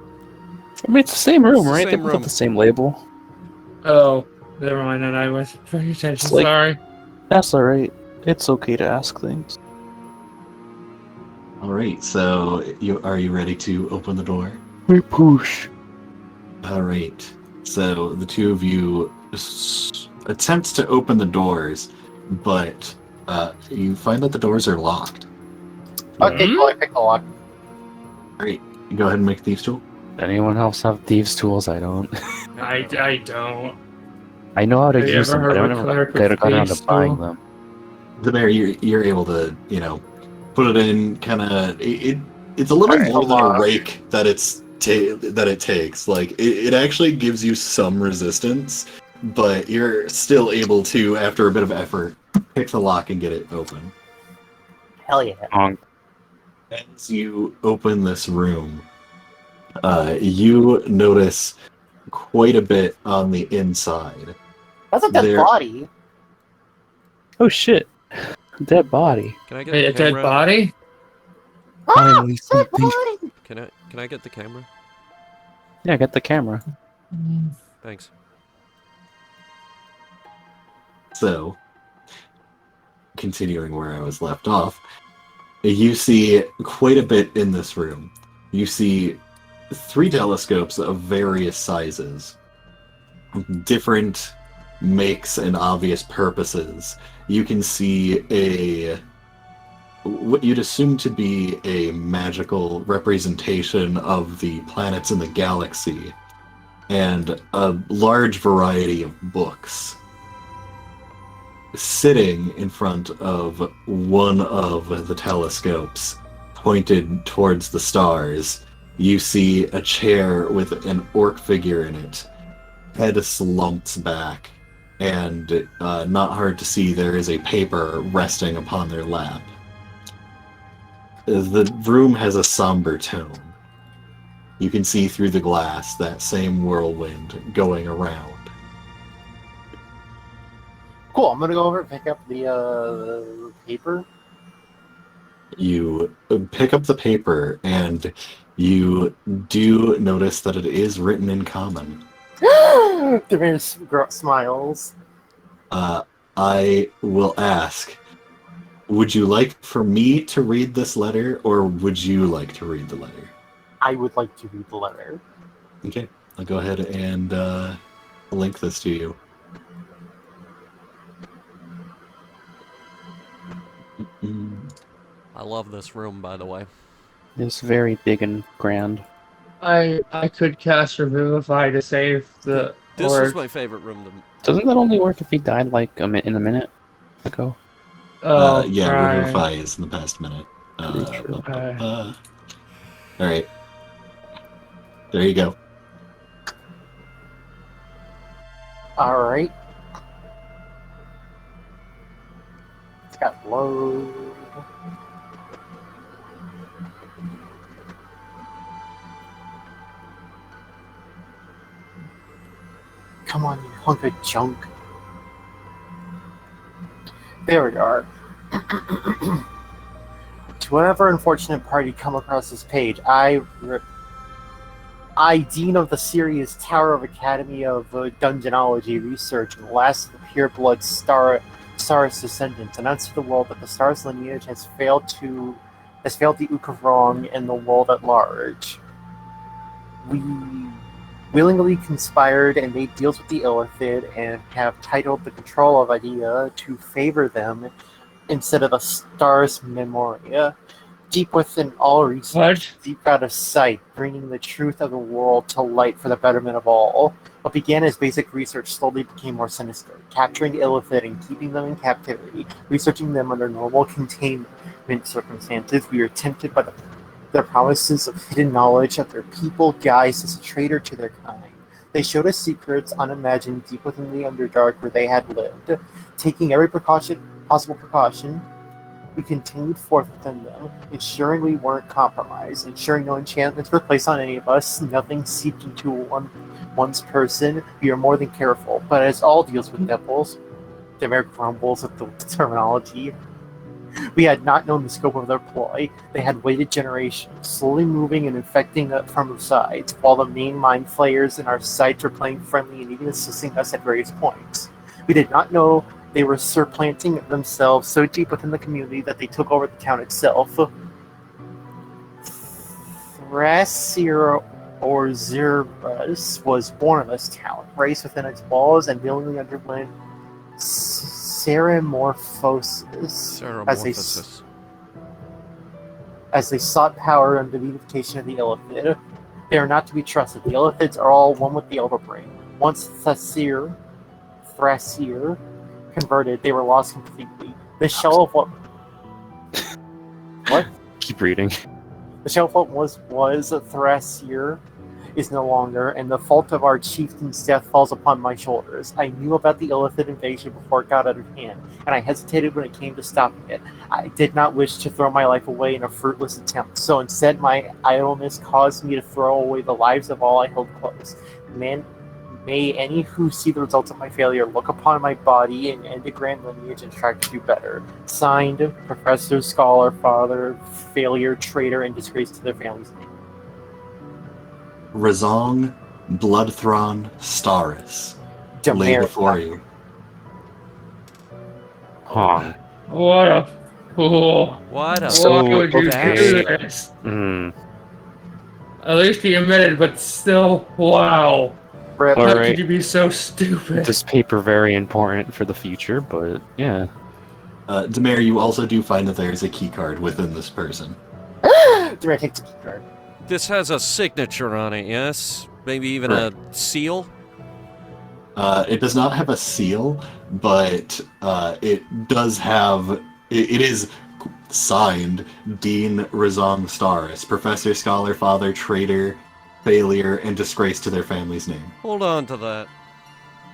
I mean, it's the same room, It's the right? They same both room. have the same label. Oh, never mind. Then I wasn't paying attention. It's like- Sorry. That's all right. It's okay to ask things. All right, so are you ready to open the door? We push. All right. So the two of you attempt to open the doors, but you find that the doors are locked. Okay, cool. I pick the lock. All right, go ahead and make thieves tool. Anyone else have thieves' tools? I don't. I don't. I know how to Have you use ever them, but I heard of a never cleric with got around thieves' to buying tool? them. The mayor, you're able to, put it in. Kind of, it's a little Alright, more than a lock. rake that that it takes. Like it actually gives you some resistance, but you're still able to, after a bit of effort, pick the lock and get it open. Hell yeah. As you open this room, you notice quite a bit on the inside. That's a dead There- body. Oh shit! Dead body. Can I get Wait, the a dead camera? body? Ah, Finally, dead something. body. Can I get the camera? Yeah, get the camera. Thanks. So, continuing where I was left off, you see quite a bit in this room. You see 3 telescopes of various sizes, different makes and obvious purposes. You can see what you'd assume to be a magical representation of the planets in the galaxy, and a large variety of books. Sitting in front of one of the telescopes, pointed towards the stars, you see a chair with an orc figure in it. Head slumped back, and not hard to see there is a paper resting upon their lap. The room has a somber tone. You can see through the glass that same whirlwind going around. Cool. I'm gonna go over and pick up the paper. You pick up the paper, and you do notice that it is written in common. Demir smiles. I will ask, would you like for me to read this letter, or would you like to read the letter? I would like to read the letter. Okay, I'll go ahead and link this to you. I love this room, by the way. It's very big and grand. I could cast Revivify to save the This orc. was my favorite room. Doesn't that only work if he died like in a minute ago? Oh, Yeah, right. Revivify is in the past minute. Pretty true. Alright. There you go. Alright. It's got load. Come on, you hunk of junk. There we are. To whatever unfortunate party come across this page, I, Dean of the Sirius Tower of Academy of Dungeonology Research and last of the pureblood Star's descendants, announce to the world that the Star's lineage has failed the Ook of Wrong and the world at large. We willingly conspired and made deals with the Illithid and have titled the control of Idea to favor them instead of the Star's Memoria. Deep within all research, What? deep out of sight, bringing the truth of the world to light for the betterment of all. What began as basic research slowly became more sinister, capturing illithid and keeping them in captivity, researching them under normal containment circumstances. We were tempted by their promises of hidden knowledge of their people, guised as a traitor to their kind. They showed us secrets unimagined deep within the Underdark where they had lived. Taking every possible precaution, we continued forth within them, ensuring we weren't compromised, ensuring no enchantments were placed on any of us, nothing seeped into one's person. We are more than careful, but as all deals with devils, Demare grumbles at the terminology. We had not known the scope of their ploy. They had waited generations, slowly moving and infecting us from the sides, while the main mind flayers in our sights were playing friendly and even assisting us at various points. We did not know they were supplanting themselves so deep within the community that they took over the town itself. Thrasir or Zirbus was born in this town, raised within its walls, and willingly underwent ceramorphosis as they sought power under the invitation of the Illithid. They are not to be trusted. The Illithids are all one with the Elder Brain. Once Thrasir converted, they were lost completely. The shell of what Keep reading. The shell of what was Thrasir is no longer, and the fault of our chieftain's death falls upon my shoulders. I knew about the Illithid invasion before it got out of hand, and I hesitated when it came to stopping it. I did not wish to throw my life away in a fruitless attempt, so instead my idleness caused me to throw away the lives of all I held close. May any who see the results of my failure look upon my body and end a grand lineage and try to do better. Signed, Professor, Scholar, Father, Failure, Traitor, and Disgrace to their family's name. Razong, Bloodthron, Staris lay before you. Huh. What a fool. What a So, Why would you do okay. this? Hmm. At least he admitted, but still, wow. Rip. How Alright. could you be so stupid? This paper very important for the future, but yeah. Demare, you also do find that there's a key card within this person. Demare takes the key card. This has a signature on it, yes? Maybe even Right. a seal? It does not have a seal, but it does have. It is signed Dean Razong Staris, Professor, Scholar, Father, Traitor, Failure, and Disgrace to their family's name. Hold on to that.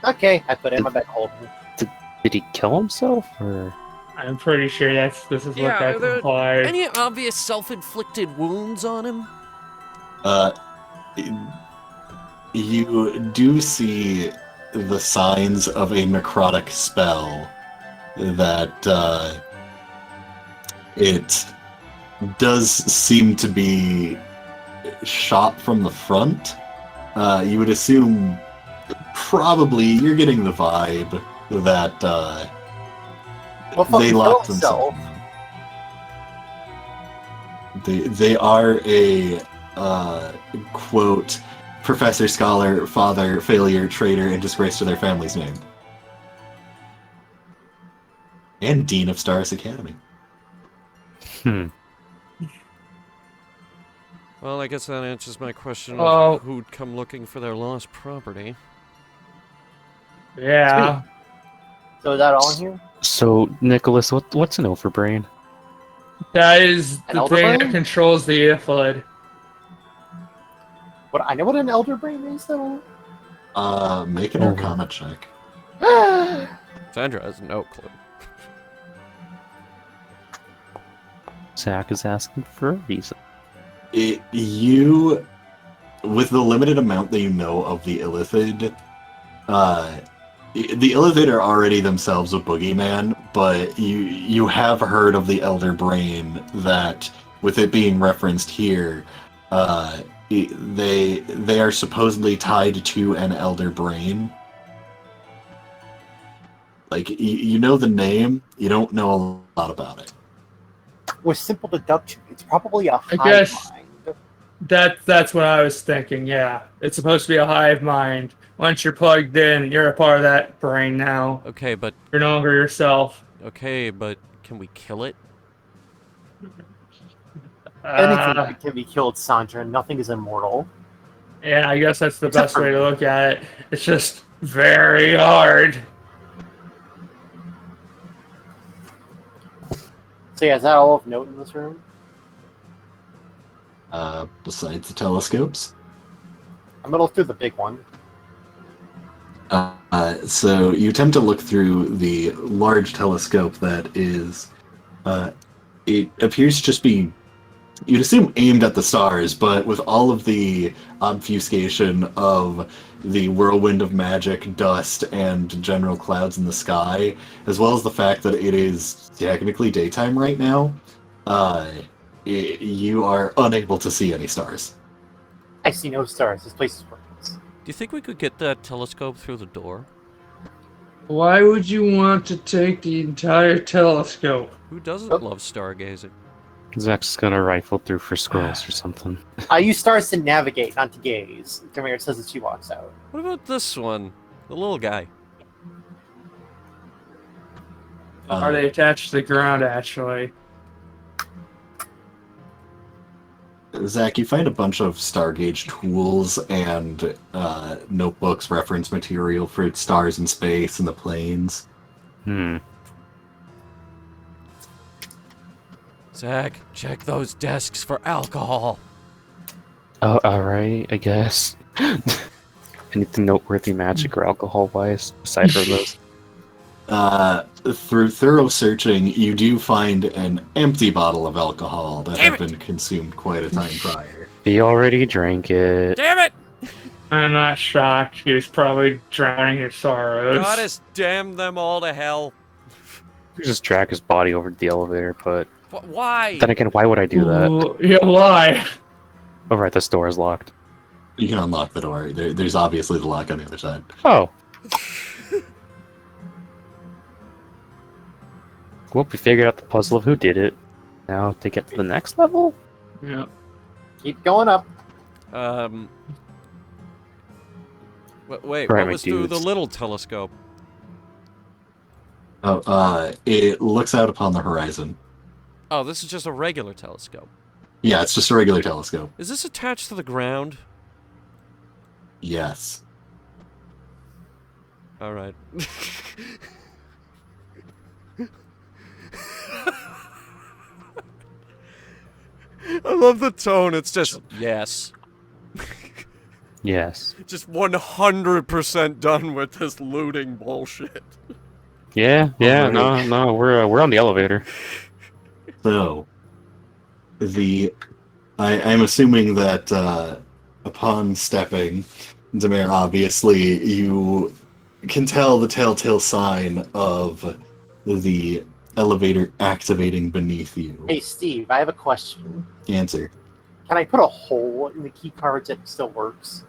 Okay, I put it in my back hold. Did he kill himself, or? I'm pretty sure this is what Yeah, that are there implies. any obvious self-inflicted wounds on him? You do see the signs of a necrotic spell that it does seem to be shot from the front. You would assume probably you're getting the vibe that they locked themselves. They are a quote, Professor, Scholar, Father, Failure, Traitor, and Disgrace to their family's name. And Dean of Staris Academy. Hmm. Well, I guess that answers my question Oh. of who'd come looking for their lost property. Yeah. So is that all in here? So, Nicholas, what's an overbrain? That is An the elder thing brain? that controls the Iflid. What I know what an Elder Brain is, though. Make an Arcana check. Sandra has no clue. Zach is asking for a reason. You, with the limited amount that you know of the Illithid, the Illithid are already themselves a boogeyman, but you have heard of the Elder Brain that, with it being referenced here, they are supposedly tied to an Elder Brain. Like, you know the name, you don't know a lot about it. With simple deduction, it's probably a hive guess- mind. That's what I was thinking, yeah. It's supposed to be a hive mind. Once you're plugged in, you're a part of that brain now. Okay, but You're no longer yourself. can we kill it? Anything that can be killed, Sandra. Nothing is immortal. Yeah, I guess that's the Except best for way to me. look at it. It's just very hard. So yeah, is that all of note in this room? Besides the telescopes. I'm gonna look through the big one. So you attempt to look through the large telescope that is, it appears to just be, you'd assume aimed at the stars, but with all of the obfuscation of the whirlwind of magic, dust, and general clouds in the sky, as well as the fact that it is technically daytime right now, you are unable to see any stars. I see no stars. This place is worthless. Do you think we could get that telescope through the door? Why would you want to take the entire telescope? Who doesn't love stargazing? Zach's just gonna rifle through for scrolls or something. I use stars to navigate, not to gaze. Demir says as she walks out. What about this one? The little guy. Are they attached to the ground, actually? Zach, you find a bunch of Stargauge tools and notebooks, reference material for stars in space and the planes. Zach, check those desks for alcohol. Oh, alright, I guess. Anything noteworthy magic or alcohol-wise, aside from those? Through thorough searching, you do find an empty bottle of alcohol that Damn had been consumed quite a time prior. He already drank it. Damn it! I'm not shocked. He was probably drowning his sorrows. God has damned them all to hell. You just drag his body over to the elevator, but Why? then again, why would I do that? Ooh, yeah, why? Oh, right, this door is locked. You can unlock the door. There's obviously the lock on the other side. Oh. Well, we figured out the puzzle of who did it. Now to get to the next level? Yeah. Keep going up. Wait, Right, what my was through the dudes. little telescope? It looks out upon the horizon. Oh, this is just a regular telescope. Yeah, it's just a regular telescope. Is this attached to the ground? Yes. Alright. I love the tone. It's just, yes. Yes. Just 100% done with this looting bullshit. Yeah, Alright. no, we're on the elevator. So, I'm assuming that upon stepping, Demir, obviously, you can tell the telltale sign of the elevator activating beneath you. Hey, Steve, I have a question. Answer. Can I put a hole in the key card that still works?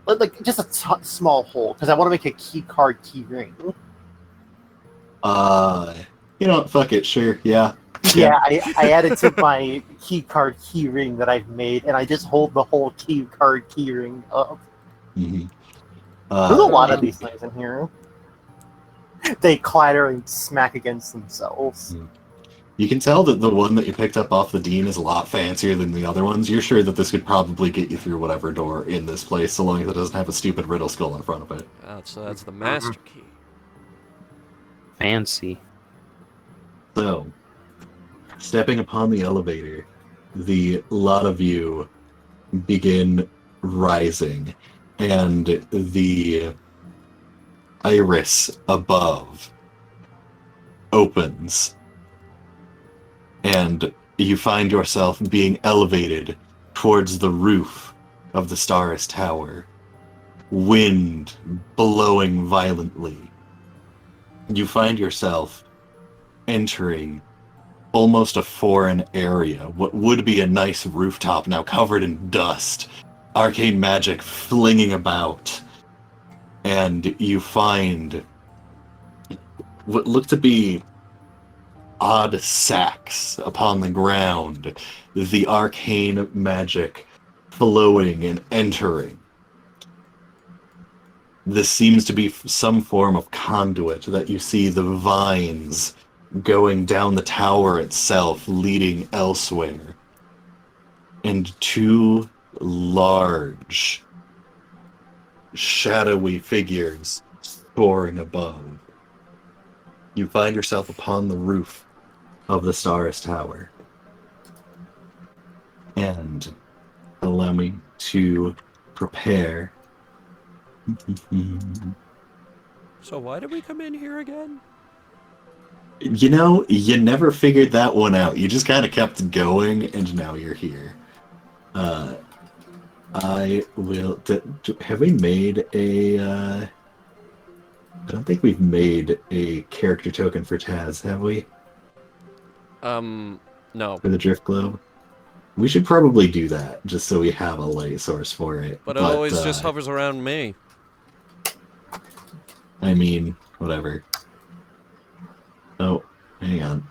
Like just a small hole, because I want to make a key card key ring. You know what, fuck it, sure, yeah. Yeah, I added to my key card key ring that I've made, and I just hold the whole key card key ring up. Mm-hmm. There's a lot of these things in here. They clatter and smack against themselves. You can tell that the one that you picked up off the Dean is a lot fancier than the other ones. You're sure that this could probably get you through whatever door in this place, so long as it doesn't have a stupid riddle skull in front of it. Oh, so that's the master key. Fancy. So, stepping upon the elevator, the lot of you begin rising, and the iris above opens, and you find yourself being elevated towards the roof of the Star's Tower, wind blowing violently. You find yourself entering almost a foreign area, what would be a nice rooftop now covered in dust, arcane magic flinging about, and you find what look to be odd sacks upon the ground, the arcane magic flowing and entering. This seems to be some form of conduit that you see the vines going down the tower itself, leading elsewhere. And two large, shadowy figures soaring above. You find yourself upon the roof of the Stars Tower. And allow me to prepare. So why did we come in here again? You know, you never figured that one out. You just kind of kept going, and now you're here. I will... have we made a... I don't think we've made a character token for Taz, have we? No. For the Drift Globe? We should probably do that, just so we have a light source for it. But it always just hovers around me. I mean, whatever. Oh, hang on.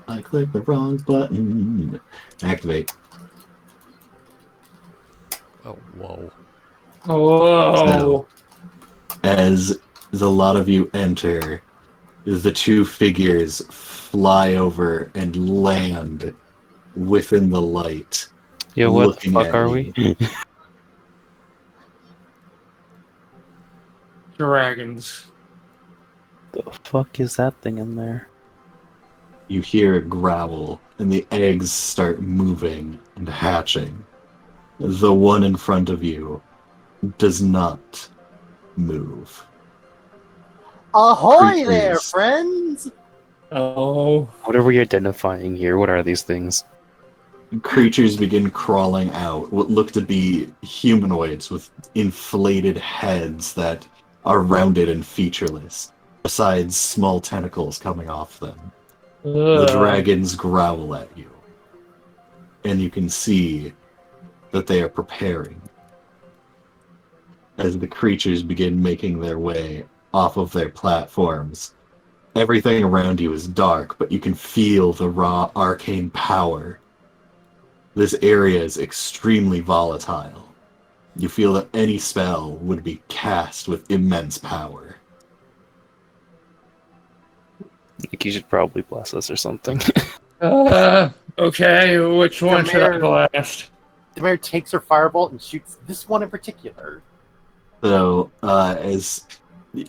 I clicked the wrong button. Activate. Oh, whoa. Oh. As the lot of you enter, the two figures fly over and land within the light. Yo, what the looking fuck at are you. we? Dragons. The fuck is that thing in there? You hear it growl, and the eggs start moving and hatching. The one in front of you does not move. Ahoy there, Creatures. friends! Oh. What are we identifying here? What are these things? Creatures begin crawling out, what look to be humanoids with inflated heads that are rounded and featureless, besides small tentacles coming off them. The dragons growl at you, and you can see that they are preparing. As the creatures begin making their way off of their platforms, everything around you is dark, but you can feel the raw arcane power. This area is extremely volatile. You feel that any spell would be cast with immense power. I think you should probably bless us or something. Okay, which one should I Mayor- blast? The mayor takes her firebolt and shoots this one in particular. So,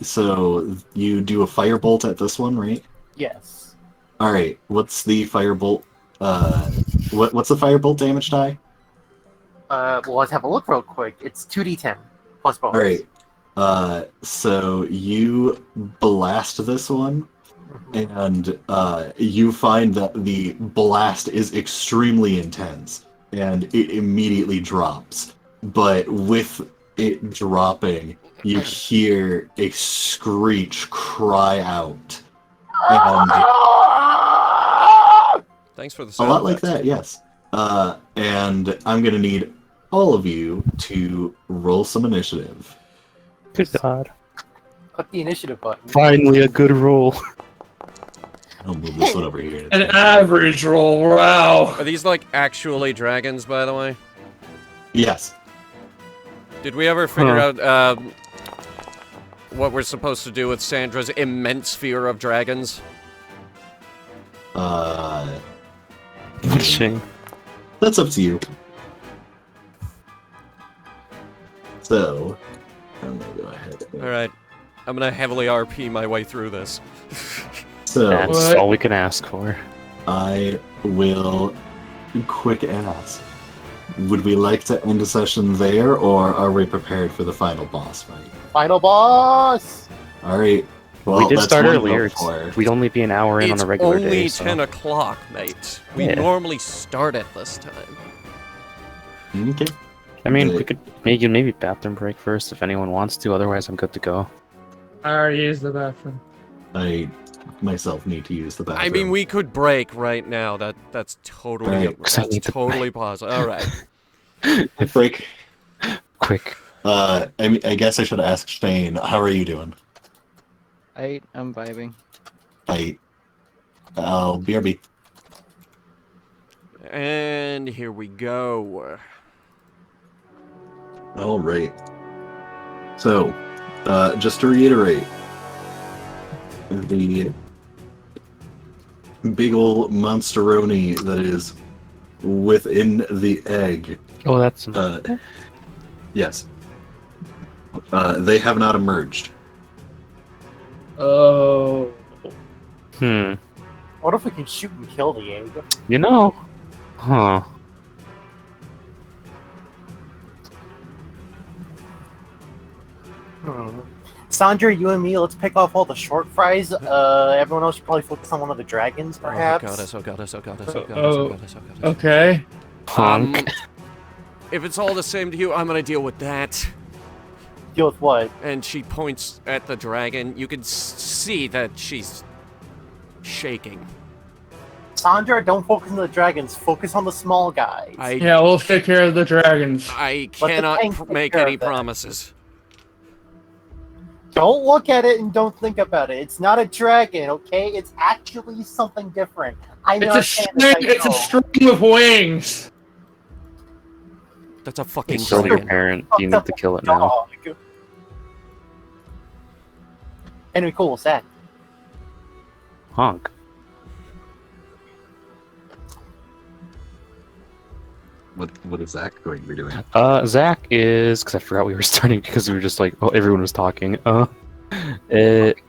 so you do a firebolt at this one, right? Yes. All right. What's the firebolt? What's the firebolt damage die? Well, let's have a look real quick. It's 2d10 plus bonus. All right. So you blast this one, and you find that the blast is extremely intense, and it immediately drops. But with it dropping, you hear a screech cry out, and Thanks for the a sound lot like effects. that, yes. And I'm gonna need all of you to roll some initiative. Good God. Click the initiative button. Finally a good roll. I'll move this one over here. An average roll, wow. Are these like actually dragons, by the way? Yes. Did we ever figure out what we're supposed to do with Sandra's immense fear of dragons? What a shame. That's up to you. So, I'm gonna go ahead. Alright. I'm gonna heavily RP my way through this. So, That's What? all we can ask for. I will quick ask. Would we like to end a session there, or are we prepared for the final boss fight? Final boss! Alright. Well, we did that's start one earlier. vote for. We'd only be an hour in It's on a regular only day. 10 So. o'clock, mate. We Yeah. normally start at this time. Okay. I mean, Yeah. we could maybe bathroom break first if anyone wants to. Otherwise, I'm good to go. I already used the bathroom. I myself need to use the bathroom. I mean, we could break right now. That's totally, Right, 'cause I that's need to- totally possible. All right. break. Quick. I mean, I guess I should ask Shane. How are you doing? I'm vibing. I'll BRB. And here we go. All right. So, just to reiterate, the big ol' monsteroni that is within the egg. Oh, that's Yes. They have not emerged. Oh. What if we can shoot and kill the egg? You know, huh? Sandra, you and me, let's pick off all the short fries. Everyone else should probably focus on one of the dragons, perhaps. Oh goddess. Okay. Honk. If it's all the same to you, I'm gonna deal with that. Deal with what? And she points at the dragon. You can see that she's shaking. Sandra, don't focus on the dragons. Focus on the small guys. Yeah, we'll take care of the dragons. I Let the cannot tank take make care any of that. promises. Don't look at it and don't think about it. It's not a dragon, okay? It's actually something different. I'm not saying It's a string of wings. That's a fucking It's so dragon. apparent. You need to kill it now. Dog. Anyway, cool, Zach. Honk. What is Zach going to be doing? Zach is, because I forgot we were starting because we were just like, oh, everyone was talking. Yeah.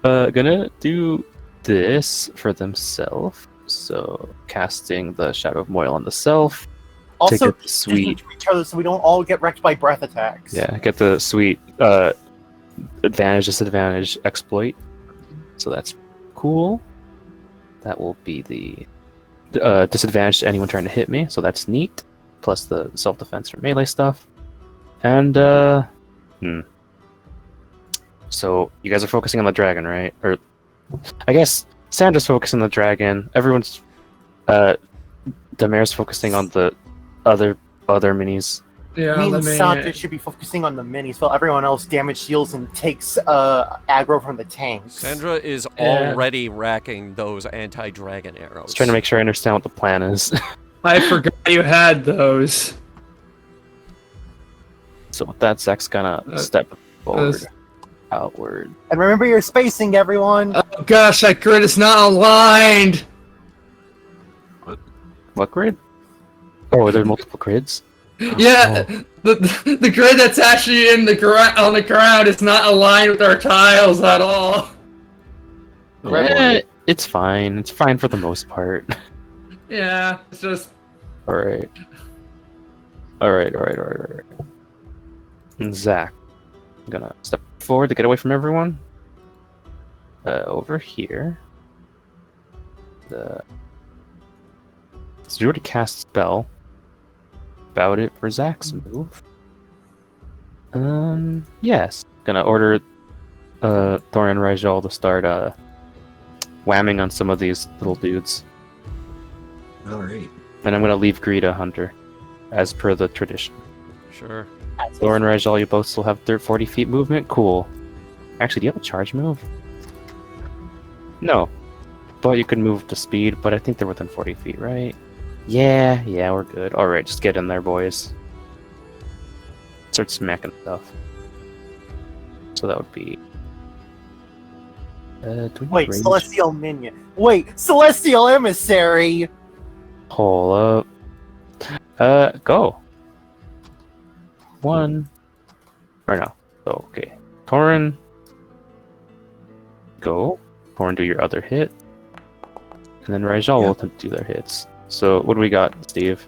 Gonna do this for themselves. So casting the Shadow of Moil on the self. Also, get the sweet. to each other so we don't all get wrecked by breath attacks. Yeah, get the sweet advantage, disadvantage exploit. So that's cool. That will be the disadvantage to anyone trying to hit me, so that's neat. Plus the self-defense for melee stuff. And, So, you guys are focusing on the dragon, right? Or, I guess, Sandra's focusing on the dragon. Everyone's, Damair's focusing on the other minis. Yeah, Me the and main- Sandra should be focusing on the minis while everyone else damage deals and takes aggro from the tanks. Sandra is Yeah. already racking those anti-dragon arrows. Just trying to make sure I understand what the plan is. I forgot you had those. So with that, Zach's gonna step forward, those- outward. And remember your spacing, everyone. Oh gosh, that grid is not aligned. What grid? Oh, are there multiple grids? Yeah, the grid that's actually in the on the ground is not aligned with our tiles at all. It's fine. It's fine for the most part. Yeah, it's just Alright. And Zach, I'm gonna step forward to get away from everyone. Over here. So you already cast spell. About it for Zach's move. Yes. Gonna order Thorin and Rajal to start whamming on some of these little dudes. Alright. And I'm gonna leave Greeta Hunter, as per the tradition. Sure. Thorin and Rajal, you both still have 40 feet movement? Cool. Actually, do you have a charge move? No. But you could move to speed, but I think they're within 40 feet, right? Yeah, we're good. Alright, just get in there, boys. Start smacking stuff. So that would be... do we have Wait, range? Celestial Minion. Wait, Celestial Emissary! Hold up. Go. One. Or no. Oh, okay. Thorin. Go. Thorin, do your other hit. And then Rajal will attempt to do their hits. So, what do we got, Steve?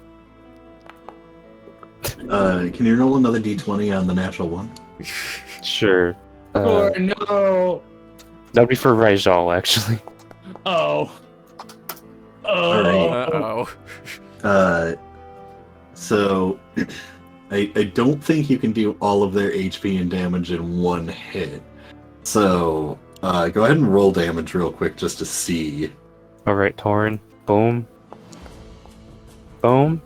Can you roll another d20 on the natural one? Sure. oh no. That would be for Rajal, actually. Oh. Uh-oh. So I don't think you can do all of their HP and damage in one hit. So go ahead and roll damage real quick just to see. Alright, Thorin. Boom. Boom.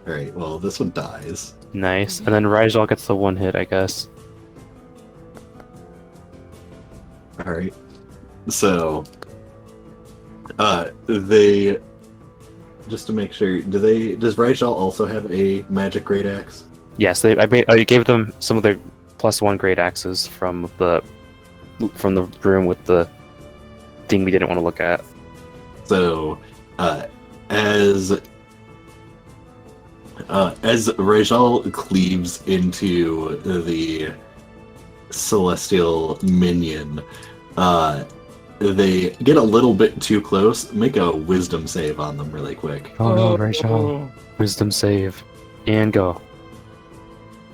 Alright, well this one dies. Nice. And then Rajal gets the one hit, I guess. Alright. So they, just to make sure, does Rajal also have a magic great axe? Yes, I gave them some of their +1 great axes from the room with the thing we didn't want to look at. So, as Rajal cleaves into the celestial minion, they get a little bit too close. Make a wisdom save on them really quick. Oh no, Rachel. Wisdom save. And go.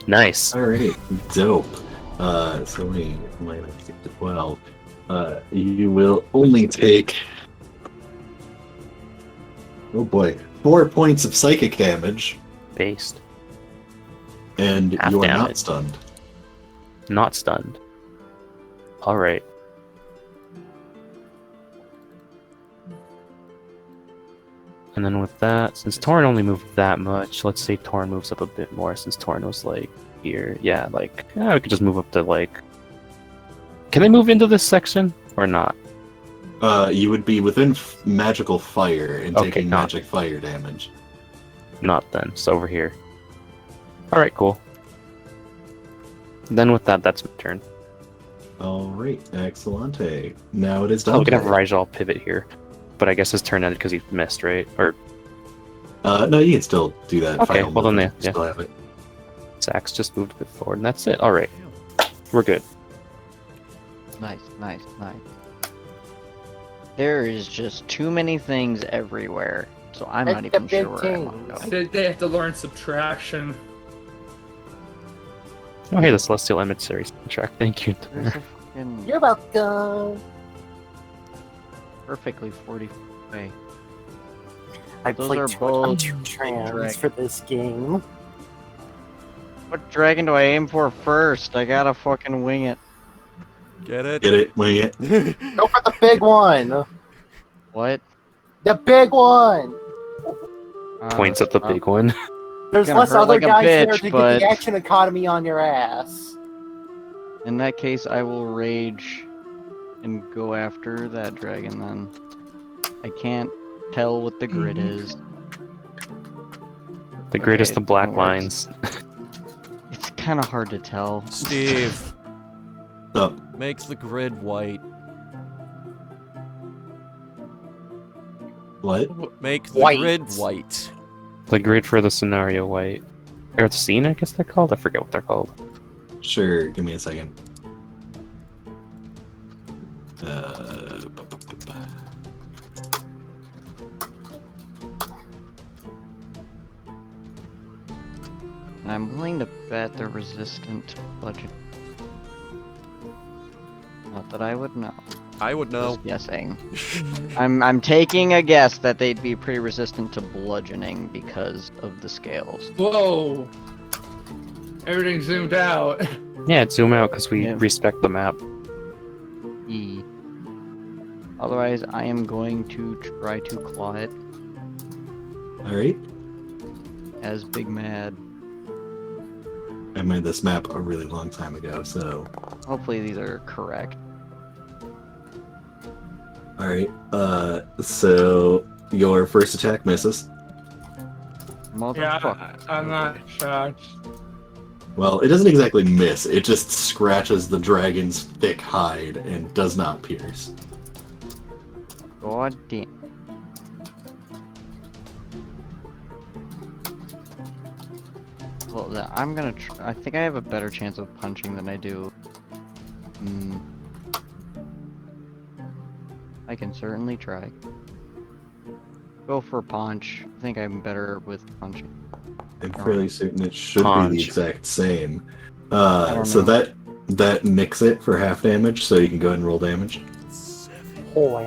Nice. Alright, dope. So we minus 12. You will only take, oh boy, 4 points of psychic damage, Based. and Half you are damage. not stunned. Not stunned. Alright. And then with that, since Torn only moved that much, let's say Torn moves up a bit more since Torn was like here. Yeah, like, yeah, we could just move up to like... Can they move into this section or not? You would be within magical fire and Okay, taking not- magic fire damage. Not then. It's over here. Alright, cool. Then with that, that's my turn. Alright, excellente. Now it is Oh, done. we can have Rajal pivot here. But I guess his turn ended because he missed, right? Or No, you can still do that. Okay, final well then, movement. yeah. Still have it. Zax just moved a bit forward, and that's it. Alright. We're good. Nice, nice, nice. There is just too many things everywhere, so I'm not It's the even sure big where I want to things. go. They have to learn subtraction. Oh, hey, the Celestial Emissary track. Thank you. There's a fucking You're welcome. perfectly 40 feet away. I Those played are too both trans dragons. for this game. What dragon do I aim for first? I gotta fucking wing it. Get it? Get it? Wing it? Go for the big one. What? The big one. Points at the big one. There's Gonna less hurt other like a guys there bitch, to get but- the action economy on your ass. In that case, I will rage and go after that dragon then. I can't tell what the grid is. The grid is Okay, the black that works. lines. It's kind of hard to tell. Steve, Oh, makes the grid white. what? Make the White. grid white. The grid for the scenario white. Or the scene, I guess they're called? I forget what they're called. Sure, give me a second. And I'm willing to bet they're resistant to bludgeoning. Not that I would know. I would know. Just guessing. I'm taking a guess that they'd be pretty resistant to bludgeoning because of the scales. Whoa! Everything zoomed out. Yeah, zoom out because we Yeah. respect the map. E. Otherwise, I am going to try to claw it Alright. as Big Mad. I made this map a really long time ago, so. Hopefully these are correct. Alright, so your first attack misses. Motherfucker. Yeah, I'm not shocked. Well, it doesn't exactly miss, it just scratches the dragon's thick hide and does not pierce. God damn. Well, I'm gonna. I think I have a better chance of punching than I do. I can certainly try. Go for punch. I think I'm better with punching. I'm fairly certain it should be Punch. the exact same. don't So know. that nicks it for half damage, so you can go ahead and roll damage. Oh,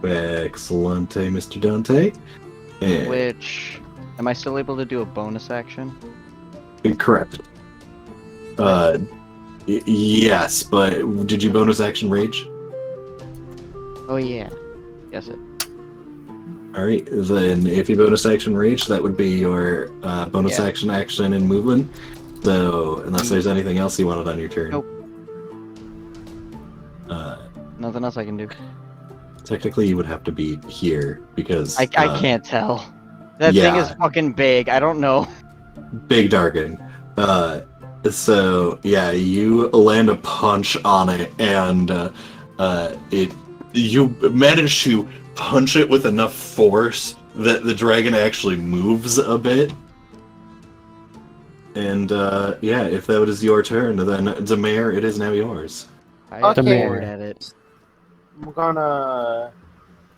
Excellent, Mr. Dante. And Which, am I still able to do a bonus action? correct. Yes, but did you bonus action rage? Oh yeah. Yes it. Alright, then if you bonus action rage, that would be your bonus Yeah. action, and movement. So, unless there's anything else you wanted on your turn. Nope. Uh, Nothing else I can do. technically, you would have to be here, because... I can't tell. That thing yeah. is fucking big. I don't know. Big Dargan. So yeah, you land a punch on it, and you manage to punch it with enough force that the dragon actually moves a bit. And yeah, if that is your turn, then Demare, it is now yours. I Okay. stared at it. I'm gonna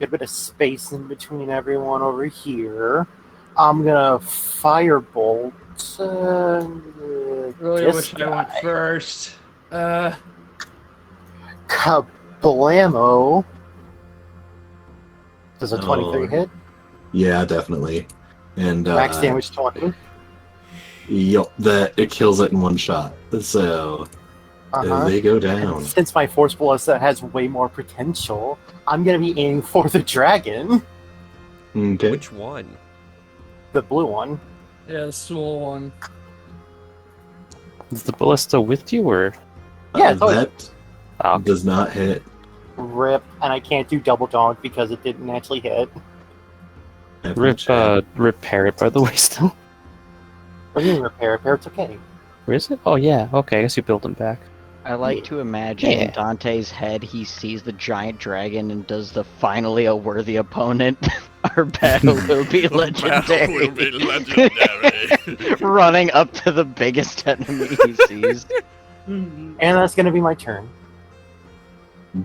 get a bit of space in between everyone over here. I'm gonna firebolt. Really this wish I guy. went first. Kablamo. Does a 23 Oh. hit? Yeah, definitely. And Max damage 20. Yup, that it kills it in one shot. So they go down. Since my Force Ballista has way more potential, I'm gonna be aiming for the dragon. Okay. Which one? The blue one. Yeah, the small one. Is the ballista with you, or Yeah, it's always- that oh, does not hit. Rip, and I can't do double donk because it didn't actually hit. repair it? By the way, still, What do you mean repair? It's okay. where is it? Oh yeah, okay. I guess you build them back. I like to imagine in Yeah. Dante's head he sees the giant dragon and does the finally a worthy opponent. Our battle will be legendary. Running up to the biggest enemy he sees. And that's gonna be my turn.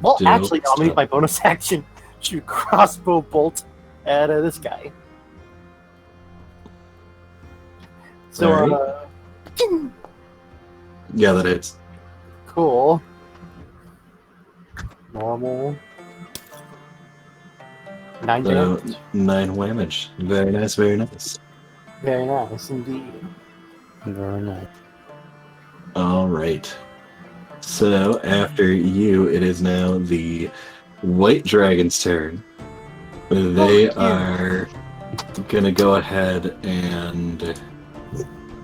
Well, Dope actually, I'll make stuff. my bonus action shoot a crossbow bolt at this guy. So, Yeah, that hits. cool. Normal. 9 So, damage. 9 damage. Very nice, very nice. Very nice indeed. Very nice. Alright. So, after you, it is now the White Dragon's turn. They are gonna go ahead and...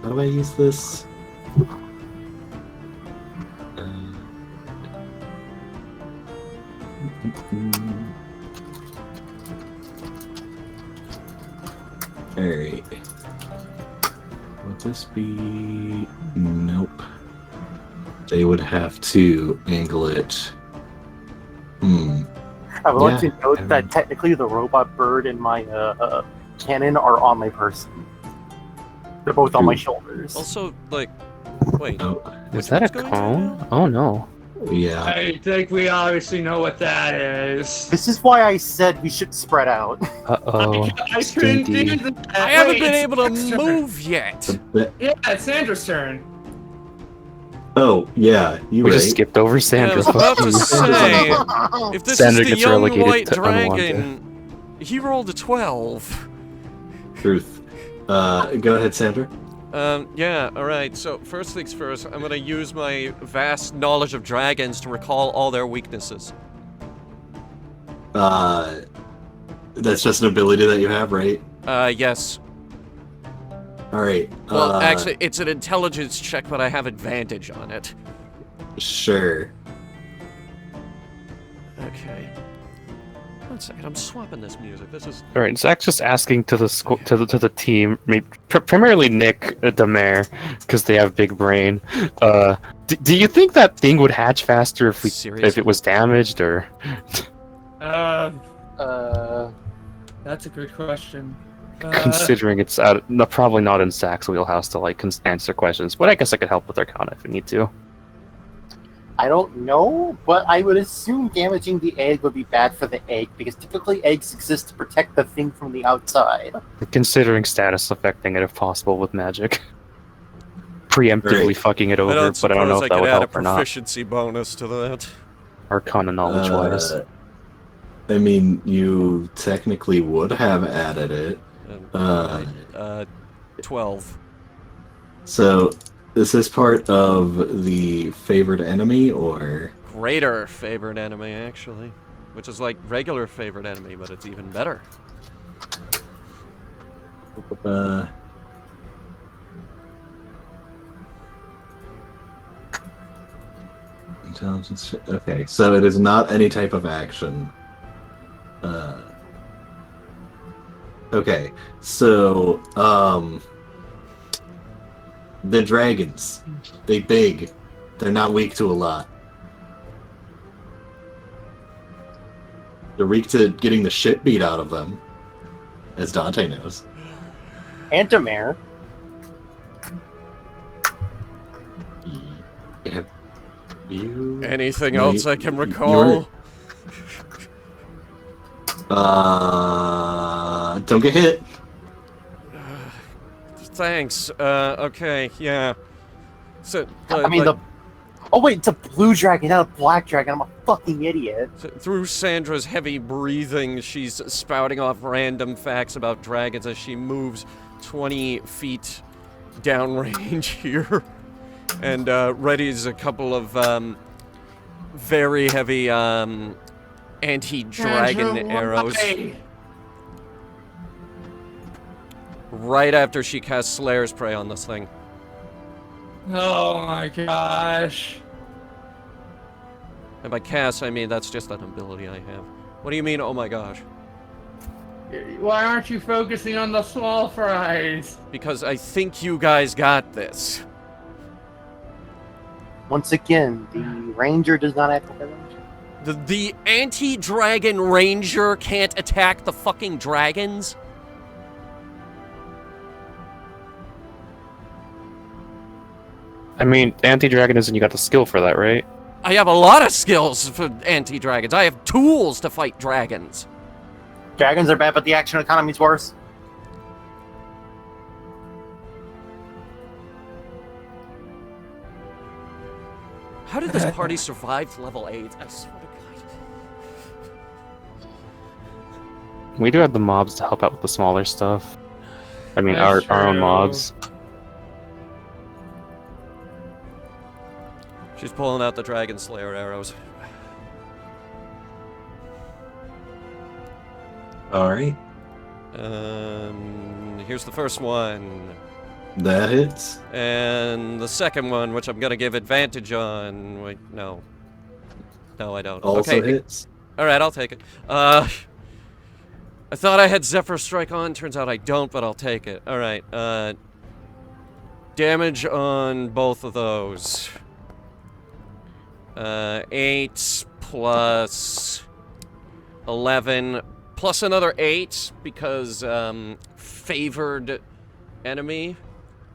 How do I use this? Alright. Would this be... Nope. They would have to angle it. I would like Yeah, to note that technically the robot bird and my cannon are on my person. They're both on my shoulders. Also, like, wait. Oh, Is that a one's going to cone? now? Oh no. yeah. I think we obviously know what that is. This is why I said we should spread out. Uh oh. I couldn't do Stinky. that. I haven't Wait, been it's able to Sandra's turn. move yet. Yeah, it's Sandra's turn. Oh, yeah, you We right. just skipped over Yeah, I Sandra. was about to say, if this Sandra is the gets young relegated white to dragon, he rolled a 12. Truth. Go ahead, Sandra. Yeah, alright, so first things first, I'm gonna use my vast knowledge of dragons to recall all their weaknesses. That's just an ability that you have, right? Yes. Alright. Well, actually, it's an intelligence check, but I have advantage on it. Sure. Okay. One second, I'm swapping this music. This is... All right, Zach's just asking to the to the team, primarily Nick Demare, because they have big brain. Do you think that thing would hatch faster if Seriously? it was damaged, or That's a good question. considering it's probably not in Zach's wheelhouse to like answer questions? But I guess I could help with their count if we need to. I don't know, but I would assume damaging the egg would be bad for the egg, because typically eggs exist to protect the thing from the outside. Considering status affecting it if possible with magic. Preemptively Right. fucking it I over, don't but I don't know suppose if I that could would add a help or not. proficiency bonus to that. Arcana knowledge wise. I mean, you technically would have added it. 12. So, is this part of the favored enemy, or... Greater favored enemy, actually. Which is like regular favored enemy, but it's even better. Intelligence. Okay, so it is not any type of action. Okay, so They're dragons. They big. They're not weak to a lot. They're weak to getting the shit beat out of them, as Dante knows. Antimare. Have you... Anything Wait, else I can recall? Don't get hit. Thanks. Okay, yeah. So, Oh wait, it's a blue dragon, not a black dragon. I'm a fucking idiot. through Sandra's heavy breathing, she's spouting off random facts about dragons as she moves 20 feet downrange here. And readies a couple of very heavy anti-dragon arrows. Right after she casts Slayer's Prey on this thing. Oh my gosh. And by cast, I mean that's just an ability I have. What do you mean, oh my gosh? Why aren't you focusing on the small fries? Because I think you guys got this. Once again, the ranger does not have to. The anti-dragon ranger can't attack the fucking dragons? I mean, anti-dragonism, you got the skill for that, right? I have a lot of skills for anti-dragons. I have tools to fight dragons. Dragons are bad, but the action economy's worse. How did this party survive level 8? I swear to God. We do have the mobs to help out with the smaller stuff. I mean, our own true. mobs. She's pulling out the Dragon Slayer arrows. Alright. Here's the first one. That hits. And the second one, which I'm gonna give advantage on. Wait, no. No, I don't. Also okay. hits. Alright, I'll take it. I thought I had Zephyr Strike on. Turns out I don't, but I'll take it. Alright, damage on both of those. 8 plus 11 plus another 8 because favored enemy.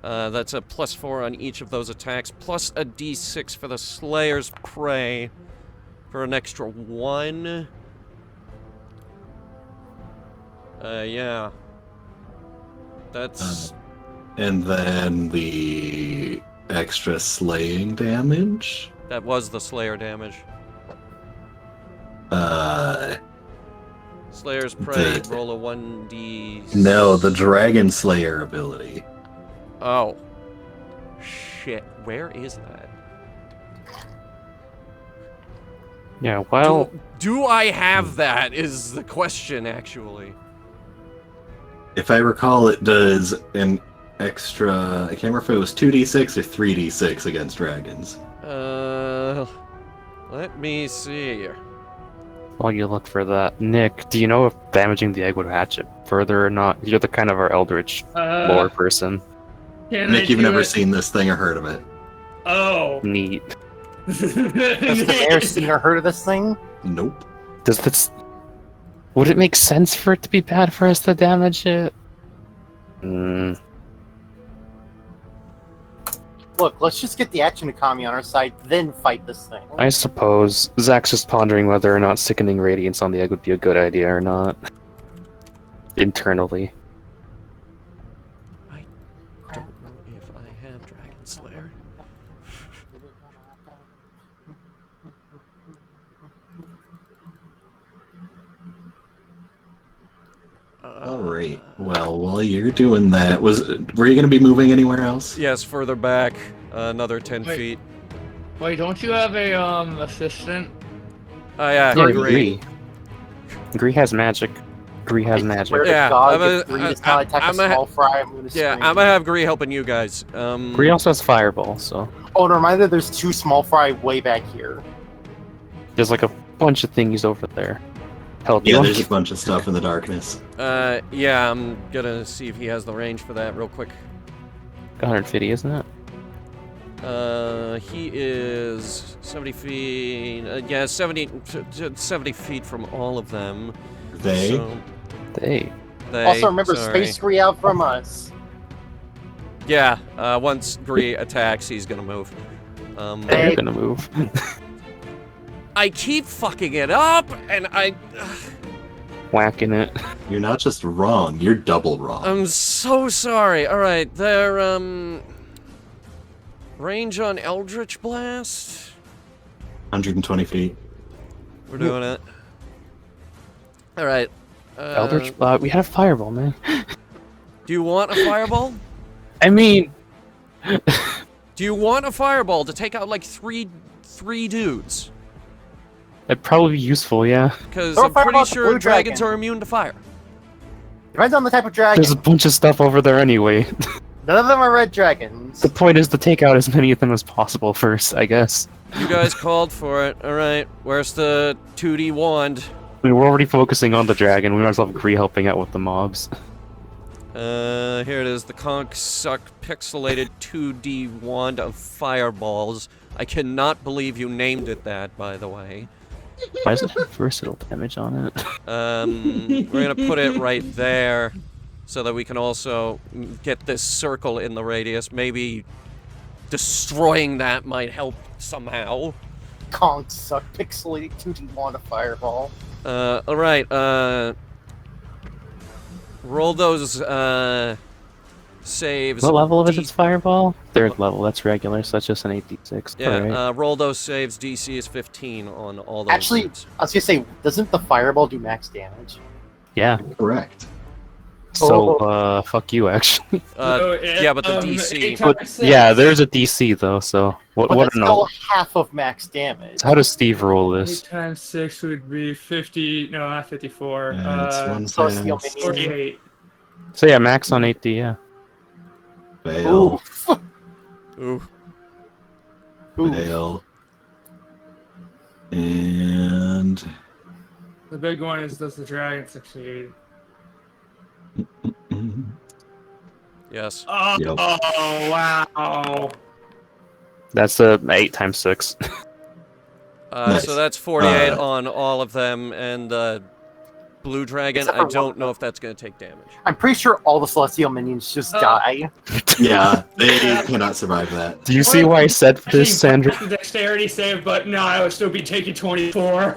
That's a +4 on each of those attacks, plus a d6 for the Slayer's Prey for an extra 1. Yeah. That's... And then the extra slaying damage? That was the Slayer damage. Slayer's Prey, roll a 1d... No, the Dragon Slayer ability. Oh. Shit, where is that? Yeah, well... Do I have that, is the question, actually. If I recall, it does an extra... I can't remember if it was 2d6 or 3d6 against dragons. Let me see. While you look for that, Nick, do you know if damaging the egg would hatch it further or not? You're the kind of our Eldritch lore person. Nick, you've never seen this thing or heard of it. Oh. Neat. Has the mayor seen or heard of this thing? Nope. Does this... Would it make sense for it to be bad for us to damage it? Look, let's just get the action economy on our side, then fight this thing. I suppose. Zach's just pondering whether or not sickening radiance on the egg would be a good idea or not. Internally. I don't know if I have Dragon Slayer. Alright. Well, while you're doing that, were you going to be moving anywhere else? Yes, further back, another 10 Wait. feet. Wait, don't you have a assistant? Oh yeah, Yeah, Gree. Gree has magic. Gree has I magic. swear to Yeah, God, I'm if Green does not attack a small fry, I'm gonna Yeah, scream. I'm gonna have Gree helping you guys. Gree also has fireball, so... Oh, and a reminder, there's 2 small fry way back here. There's like a bunch of things over there. Hell, do you Yeah, want there's to a bunch of stuff in the darkness. Yeah, I'm gonna see if he has the range for that real quick. 150, isn't it? He is 70 feet. Yeah, 70 feet from all of them. They? So, They. Also, remember, sorry. Space Gree out from us. Yeah, once Gree attacks, he's gonna move. They're gonna move. I keep fucking it up, and Whacking it. You're not just wrong, you're double wrong. I'm so sorry. Alright, their, range on Eldritch Blast? 120 feet. We're doing it. Alright. Eldritch. We had a fireball, man. Do you want a fireball? I mean, Do you want a fireball to take out, like, three dudes? it'd probably be useful, yeah. Because Throw a I'm pretty fireball at the sure blue dragons dragon. are immune to fire. Depends on the type of dragon. There's a bunch of stuff over there anyway. None of them are red dragons. The point is to take out as many of them as possible first, I guess. You guys called for it. Alright, where's the 2D wand? We were already focusing on the dragon. We might as well have Gree helping out with the mobs. Here it is, the conch suck pixelated 2D wand of fireballs. I cannot believe you named it that, by the way. Why does it have versatile damage on it? We're gonna put it right there, so that we can also get this circle in the radius. Maybe destroying that might help somehow. Conch suck pixelated 2D wand of fireball. Alright, roll those, saves. What level is its fireball? 3rd level, that's regular, so that's just an 8d6. Yeah, Alright. roll those saves. DC is 15 on all those. Actually, dudes. I was gonna say, doesn't the fireball do max damage? Yeah, Correct. so, fuck you, actually. Yeah, but the DC. 8 But, times yeah, 6. there's a DC, though, so... But What that's a still no. half of max damage. How does Steve roll 8 this? times 6 would be 50. No, not 54. It's one Celestial times minion. 48. So yeah, max on 8d, yeah. fail. Ooh. Fail. And The big one is, does the dragon succeed? Yes. Oh, Yep. oh wow. That's a 8 times 6. Nice. So that's 48 Uh, on all of them, and Blue Dragon, Except I for don't one. know if that's going to take damage. I'm pretty sure all the celestial minions just die. yeah, they cannot survive that. Do you see why I said this, Sandra? The dexterity save, but no, I would still be taking 24.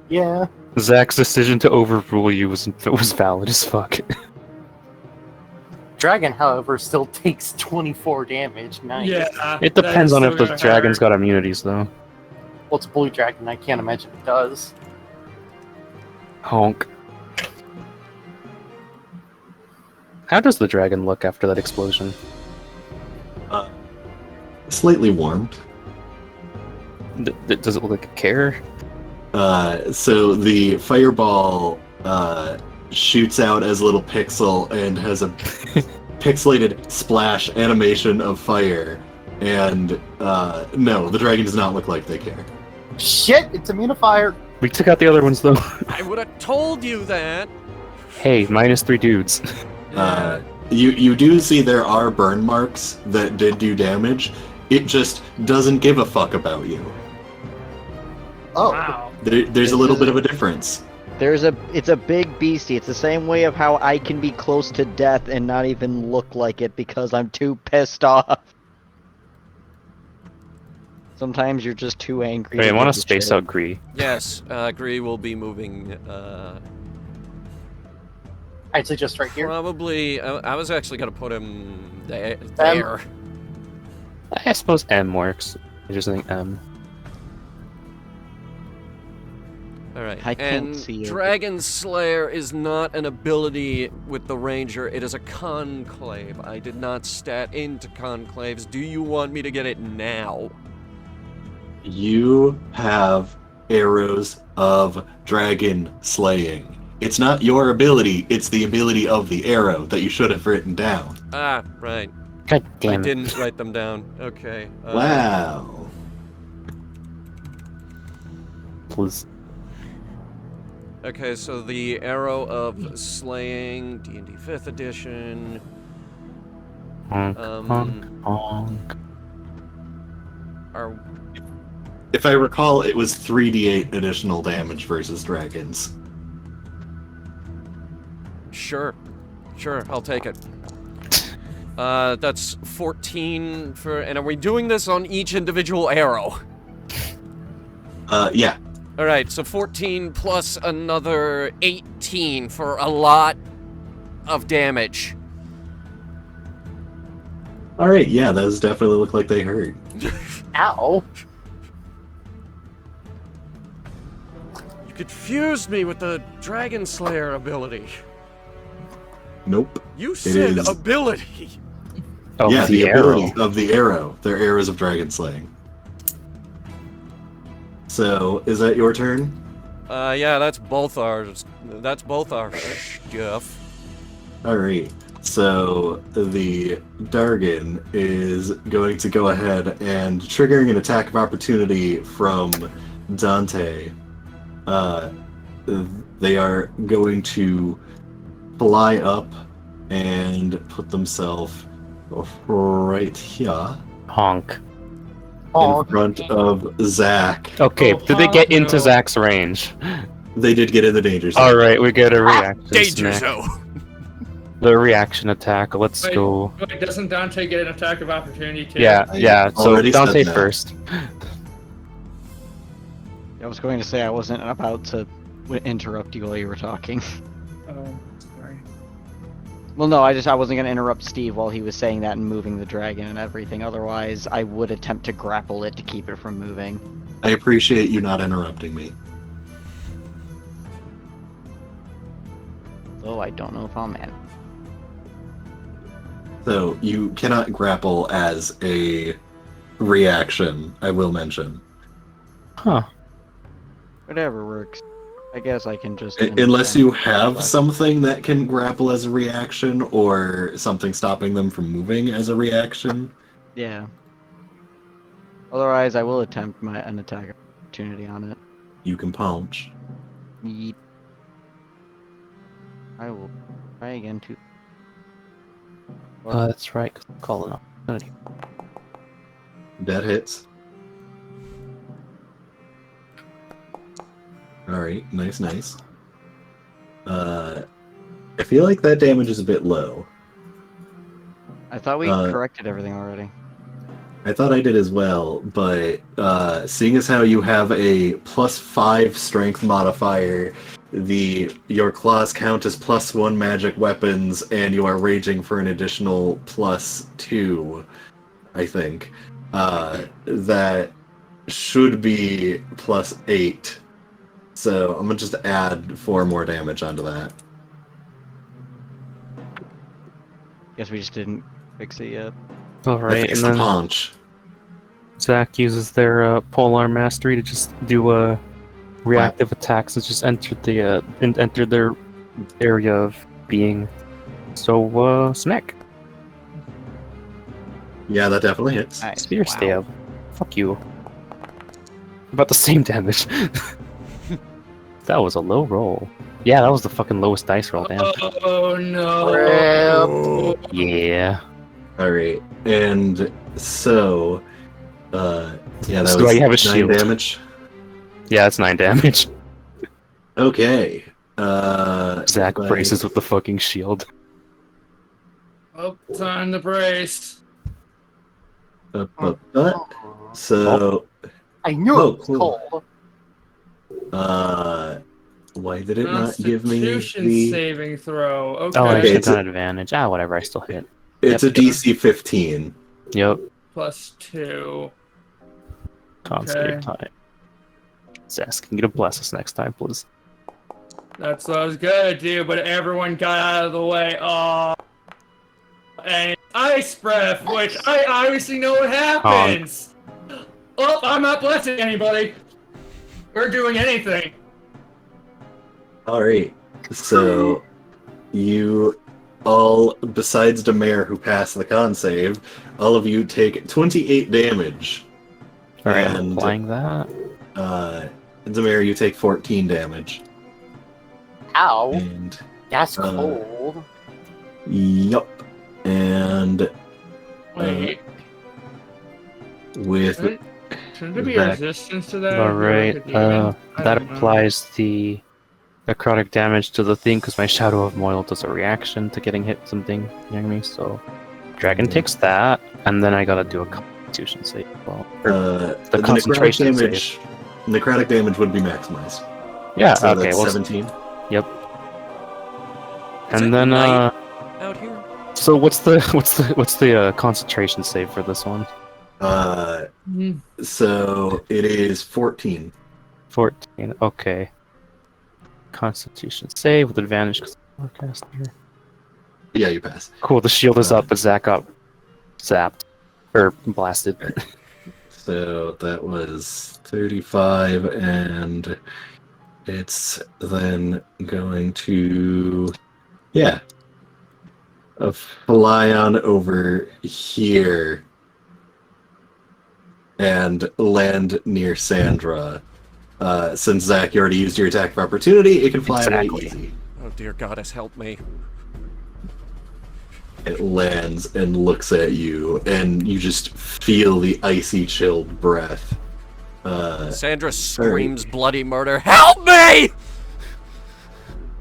Yeah. Zach's decision to overrule you was valid as fuck. Dragon, however, still takes 24 damage. Nice. Yeah. It depends on if the dragon's got immunities, though. Well, it's a blue dragon. I can't imagine it does. Honk. How does the dragon look after that explosion? Slightly warmed. Does it look like a care? So the fireball shoots out as a little pixel and has a pixelated splash animation of fire. And no, the dragon does not look like they care. Shit! It's immune to fire. We took out the other ones, though. I would have told you that. Hey, minus 3 dudes. You do see there are burn marks that did do damage. It just doesn't give a fuck about you. Oh. Wow. There's a little bit of a difference. It's a big beastie. It's the same way of how I can be close to death and not even look like it because I'm too pissed off. Sometimes you're just too angry. Wait, I to want give to a space shit. out Gree. Yes, Gree will be moving, I'd say just right here. probably, I was actually going to put him there. I suppose M works. I just think M. Alright, I can't and see it. Dragon Slayer is not an ability with the Ranger, it is a conclave. I did not stat into conclaves. Do you want me to get it now? You have arrows of dragon slaying. It's not your ability, it's the ability of the arrow that you should have written down. Ah, right. God I damn it. didn't write them down. Okay. Wow. Please. Okay, so the Arrow of Slaying, D&D 5th edition. Honk, Um, honk, honk. Or If I recall, it was 3d8 additional damage versus dragons. sure, I'll take it. That's 14 for, and are we doing this on each individual arrow? Yeah. All right, so 14 plus another 18 for a lot of damage. All right. Yeah, those definitely look like they hurt. Ow. You confused me with the Dragon Slayer ability. Nope. You said is- ability. Oh, yeah, the ability arrow. of the arrow. They're arrows of dragon slaying. So, is that your turn? Yeah, that's both ours. That's both our stuff. All right. So the Dargan is going to go ahead and triggering an attack of opportunity from Dante. They are going to fly up and put themselves right here Honk. Oh, in front of Zach. Okay, Oh, did they get into no. Zach's range? They did get in the danger zone. Alright, we get a reaction. Danger snack. zone. The reaction attack, let's Wait, go. wait, doesn't Dante get an attack of opportunity too? Yeah, I yeah, so already said Dante that. first. I was going to say I wasn't about to interrupt you while you were talking. Oh, sorry. Well, no, I wasn't going to interrupt Steve while he was saying that and moving the dragon and everything. Otherwise, I would attempt to grapple it to keep it from moving. I appreciate you not interrupting me. Though I don't know if I'll manage. So you cannot grapple as a reaction, I will mention. Huh. Whatever works. I guess I can just... Unless you have something that can grapple as a reaction, or something stopping them from moving as a reaction. Yeah. Otherwise, I will attempt an attack opportunity on it. You can punch. Yeet. I will try again too. That's right, 'cause I'm calling opportunity. That hits. Alright, nice. I feel like that damage is a bit low. I thought we Uh, corrected everything already. I thought I did as well, but seeing as how you have a +5 strength modifier, your claws count as +1 magic weapons, and you are raging for an additional +2, I think. That should be +8. So I'm gonna just add 4 more damage onto that. Guess we just didn't fix it yet. I Alright, fixed and the then punch. Zach uses their polearm mastery to just do reactive attacks and just enter their area of being. So, snack. Yeah, that definitely hits. Nice. Spear Wow. stab. Fuck you. About the same damage. That was a low roll. Yeah, that was the fucking lowest dice roll, damn. Oh no! Yeah. Alright, and so, yeah, that So was I have a 9 shield. damage. Yeah, that's 9 damage. Okay. Zach but- braces with the fucking shield. Oh, time to brace. So, I knew Oh, it was cool. cold. why did it not give me Constitution the... saving throw. Okay. Oh, I Okay, should it's have a- an advantage. Ah, whatever, I still hit. It's Yep. a DC 15. Yep. +2. Con Okay. save time. Zach, can you to bless us next time, please? That's what I was gonna do, but everyone got out of the way. Oh, and ice breath, which I obviously know what happens. Oh, I'm not blessing anybody. Or doing anything. Alright, so you all, besides Demare who passed the con save, all of you take 28 damage. Alright, I'm And- applying that. Demare, you take 14 damage. Ow, And, that's uh, cold. yup. And Wait. with What? Shouldn't there be a That- resistance to that? Alright, Like a demon? I that don't know. applies the necrotic damage to the thing because my Shadow of Moil does a reaction to getting hit something near me, so Dragon takes that, and then I gotta do a Constitution save as well. Or The concentration necrotic damage would be maximized. yeah, So okay, that's well, 17. yep. Is And it then night out here? so what's the concentration save for this one? So it is 14. 14. Okay. Constitution save with advantage because I'm forecast here. Yeah, you pass. Cool. The shield is up, but Zach got zapped or blasted. So that was 35, and it's then going to, fly on over here and land near Sandra. Since Zach, you already used your attack of opportunity, it can fly away Exactly. easy. Oh dear goddess, help me. It lands and looks at you, and you just feel the icy, chilled breath. Sandra screams bloody murder. Help me!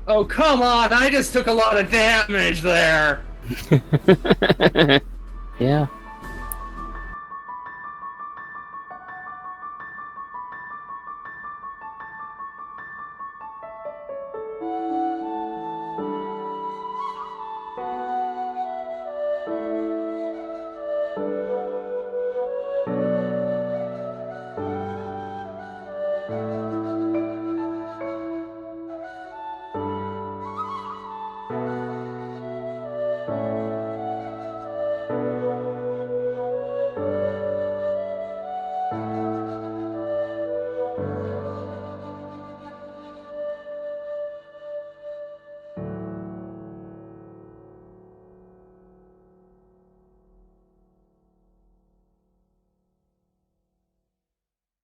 Oh, come on! I just took a lot of damage there! Yeah.